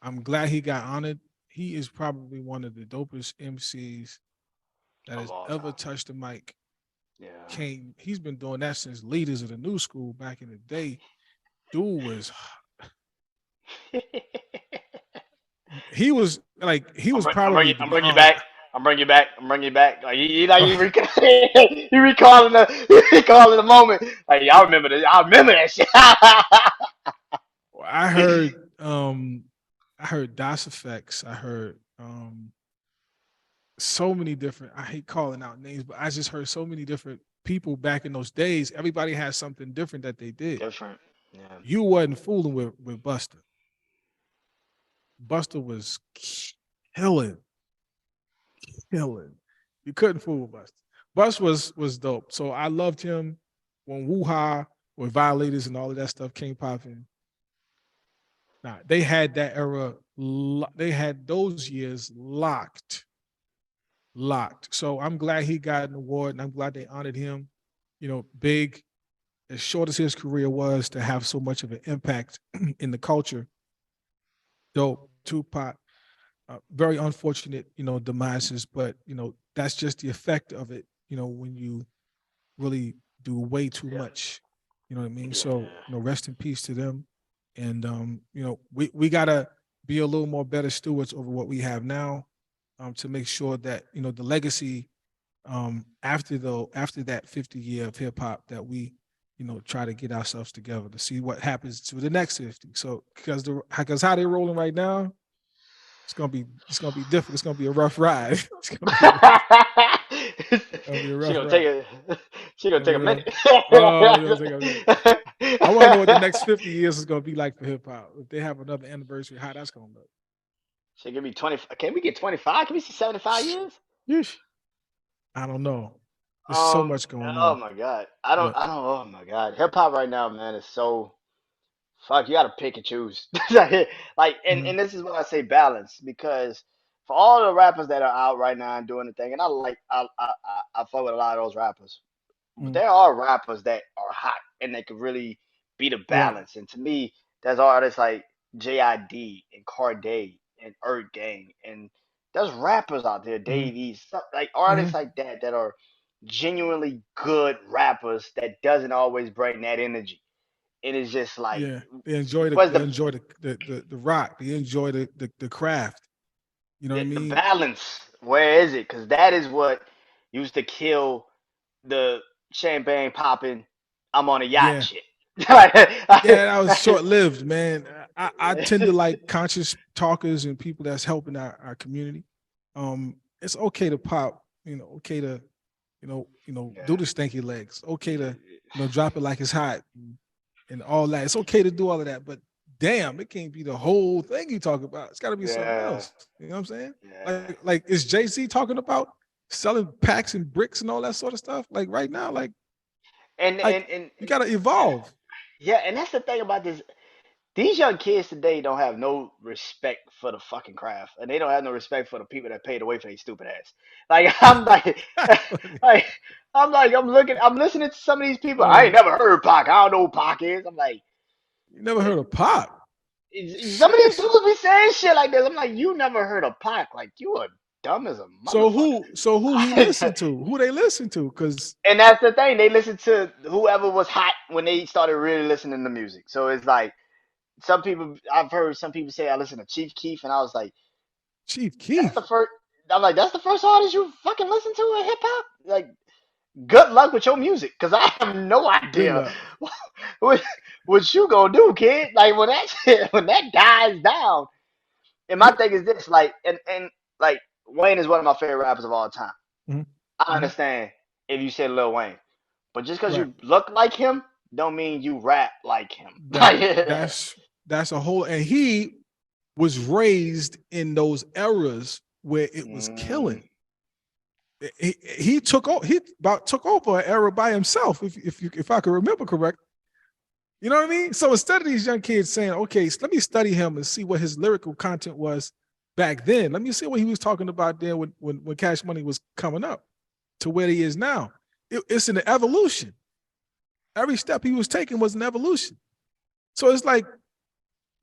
I'm glad he got honored. He is probably one of the dopest MCs that of has all ever time. touched the mic. Yeah. He's been doing that since Leaders of the New School back in the day. Dude was he was I'm probably bringing, to I'm be bringing you honest. back. I'm bringing you back. I'm bringing you back. Like you recalling the moment. Like y'all remember this. I remember that shit. I heard I heard DOS effects. I heard so many different, I hate calling out names, but I just heard so many different people back in those days. Everybody had something different that they did. Different. Yeah. You wasn't fooling with Buster. Buster was killing, killing. You couldn't fool with Buster. Bust was dope. So I loved him when Woo Ha with Violators and all of that stuff came popping. Nah, they had that era. They had those years locked, locked. So I'm glad he got an award, and I'm glad they honored him. Big, as short as his career was, to have so much of an impact in the culture. Dope. Tupac, very unfortunate, demises, but that's just the effect of it. When you really do way too Yeah. much, you know what I mean. Yeah. So rest in peace to them, and we gotta be a little more better stewards over what we have now, to make sure that the legacy, after that 50 year of hip hop, that we try to get ourselves together to see what happens to the next 50. So because how they rolling right now, it's gonna be different. It's gonna be a rough ride. It's gonna be a she rough gonna take ride. a she gonna Gonna take be a rough. minute. Oh, it's gonna take a minute. I want to know what the next 50 years is gonna be like for hip hop. If they have another anniversary, how that's gonna look. She give me 20. Can we get 25? Can we see 75 years? Yeesh. I don't know. There's so much going Oh on, my god. but I don't. Oh my god. Hip hop right now, man, is so fuck. You gotta pick and choose. And mhm, this is why I say balance because for all the rappers that are out right now and doing the thing, and I fuck with a lot of those rappers. But mhm. there are rappers that are hot and they could really be the Right. balance. And to me, there's artists like JID and Corday and Earth Gang and there's rappers out there, Mhm, Dave East, like artists mhm. like that are genuinely good rappers that doesn't always bring that energy. It is just like Yeah, they enjoy where's the rock. They enjoy the craft. You know what I the mean? balance? Where is it? Because that is what used to kill the champagne popping. I'm on a yacht Yeah, shit. yeah. That was short lived, man. I tend to like conscious talkers and people that's helping our community. It's okay to pop. Okay to do Yeah. the stanky legs. Okay to drop it like it's hot, and all that. It's okay to do all of that, but damn, it can't be the whole thing you talk about. It's got to be something Yeah, else. You know what I'm saying? yeah. Like is Jay-Z talking about selling packs and bricks and all that sort of stuff? Like right now, And like and and, you and got to evolve. yeah, and that's the thing about this. These young kids today don't have no respect for the fucking craft, and they don't have no respect for the people that paid away for their stupid ass. Like I'm like, That's funny. like I'm listening to some of these people. I ain't Uh, never heard Pac. I don't know who Pac is. I'm like, you never heard of pop? some of these Sheesh. dudes be saying shit like this. I'm like, you never heard of Pac? Like you are dumb as a motherfucker. So who he listened to? Who they listen to? Because And that's the thing. They listen to whoever was hot when they started really listening to music. So it's like some people I've heard some people say I listen to Chief Keef, and I was like, Chief that's the Keef. first. I'm like, that's the first artist you fucking listen to in hip hop. Like, good luck with your music, cause I have no Good idea luck. what what you gonna do, kid. Like when that shit, when that dies down. And my Yeah. thing is this, like, and like Wayne is one of my favorite rappers of all time. Mhm. I Mhm. understand if you say Lil Wayne, but just because Right. you look like him, don't mean you rap like him. That that's a whole, and he was raised in those eras where it was Mm, killing. He took over. He about took over an era by himself, if I can remember correct. You know what I mean? So instead of these young kids saying, "Okay, let me study him and see what his lyrical content was back then. Let me see what he was talking about then when Cash Money was coming up to where he is now." It's an evolution. Every step he was taking was an evolution. So it's like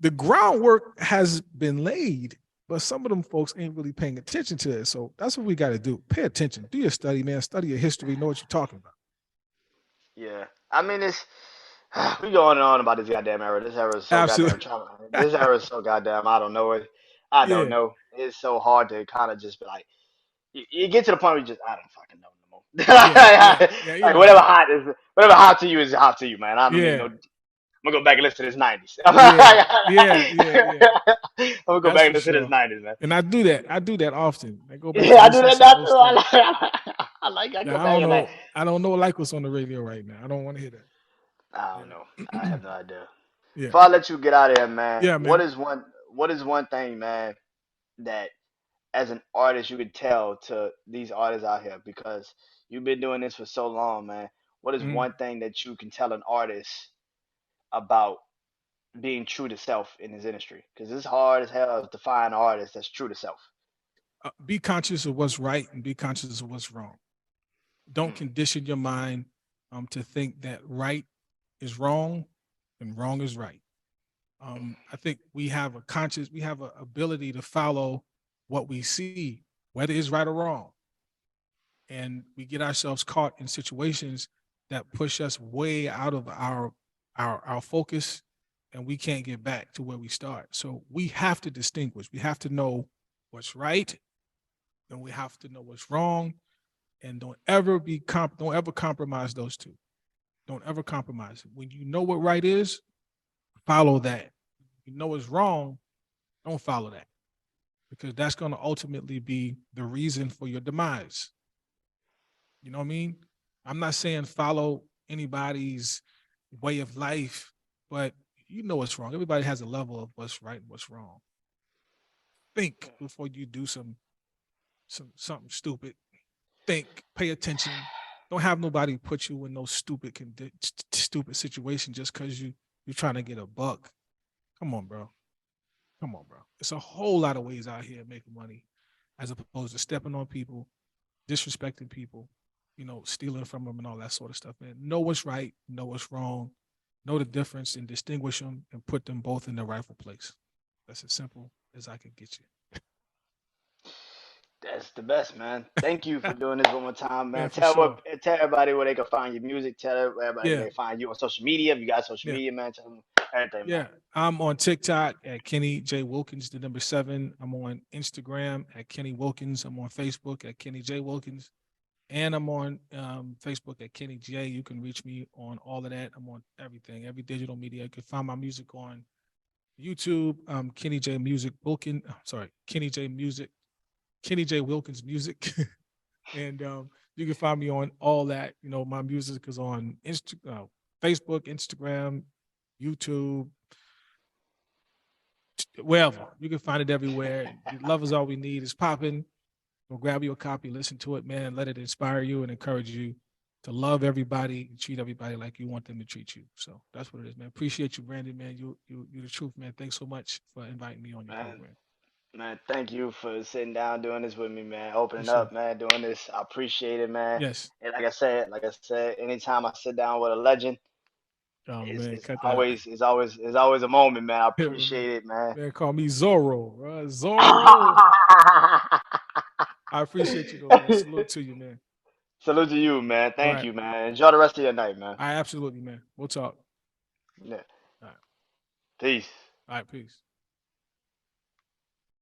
the groundwork has been laid, but some of them folks ain't really paying attention to it. So that's what we got to do. Pay attention. Do your study, man. Study your history. Know what you're talking about. yeah, I mean it's we going on about this goddamn era. This era is so goddamn Absolutely. trauma. This era is so goddamn. I don't know it. I don't Yeah. know. It's so hard to kind of just be like. You get to the point where you just I don't fucking know no Yeah. Yeah. Yeah. more. You Like know. whatever hot to you is hot to you, man. I don't need no. Yeah. I'm gonna go back and listen to this '90s. I'm Yeah. Yeah. Yeah. Yeah. gonna go That's back and for listen to this sure. '90s, man. And I do that. I do that often. I go back Yeah, and I do listen to that some now old too. I stuff. like. I like. I go Yeah, back and like. I don't know like what's on the radio right now. I don't want to hear that. I don't know. I Yeah. have no idea. Yeah. Before I let you get out of here, man, Yeah, man. what is one thing, man, that as an artist you could tell to these artists out here because you've been doing this for so long, man. What is Mm. one thing that you can tell an artist about being true to self in this industry? Because it's hard as hell to find an artist that's true to self. Be conscious of what's right and be conscious of what's wrong. Don't Mm, condition your mind to think that right is wrong and wrong is right. I think we have an ability to follow what we see, whether it's right or wrong. And we get ourselves caught in situations that push us way out of our focus and we can't get back to where we start. So we have to distinguish. We have to know what's right and we have to know what's wrong. And don't ever compromise those two. Don't ever compromise it. When you know what right is, follow that. You know what's wrong, don't follow that because that's going to ultimately be the reason for your demise. You know what I mean? I'm not saying follow anybody's way of life, but you know what's wrong. Everybody has a level of what's right and what's wrong. Think before you do something stupid. Think, pay attention. Don't have nobody put you in no stupid situation just because you're trying to get a buck. Come on, bro. Come on, bro. It's a whole lot of ways out here making money as opposed to stepping on people, disrespecting people, stealing from them and all that sort of stuff, man. Know what's right, know what's wrong, know the difference and distinguish them and put them both in their rightful place. That's as simple as I can get that's the best, man. Thank you for you. doing this one more time, Man, man. for sure. Tell everybody where they can find your music. Tell everybody where Yeah, they find you on social media. If you got social yeah, media, man, tell them everything, man. yeah. I'm on TikTok at Kenny J. Wilkins, the number 7. I'm on Instagram at Kenny Wilkins. I'm on Facebook at Kenny J. Wilkins. And I'm on Facebook at Kenny J. You can reach me on all of that. I'm on everything, every digital media. You can find my music on YouTube, Kenny J Music Wilkins. Sorry, Kenny J Music, Kenny J Wilkins Music, and you can find me on all that. My music is on Facebook, Instagram, YouTube, wherever. You can find it everywhere. Love is all we need. It's popping. Go grab you a copy, listen to it, man. Let it inspire you and encourage you to love everybody, treat everybody like you want them to treat you. So that's what it is, man. Appreciate you, Brandon, man. You the truth, man. Thanks so much for inviting me on your Man, program. man, thank you for sitting down doing this with me, man. Opening Yes, sir. up, man, doing this. I appreciate it, man. Yes. And like I said, anytime I sit down with a legend, Oh it's, man, it's cut that out. always a moment, man. I appreciate it, man. Man, call me Zorro, bro. Zorro. I appreciate you though, man. Salute to you, man. Salute to you, man. All Thank right. you, man. Enjoy the rest of your night, man. I absolutely, man. We'll talk. Yeah. All right. Peace. All right. Peace.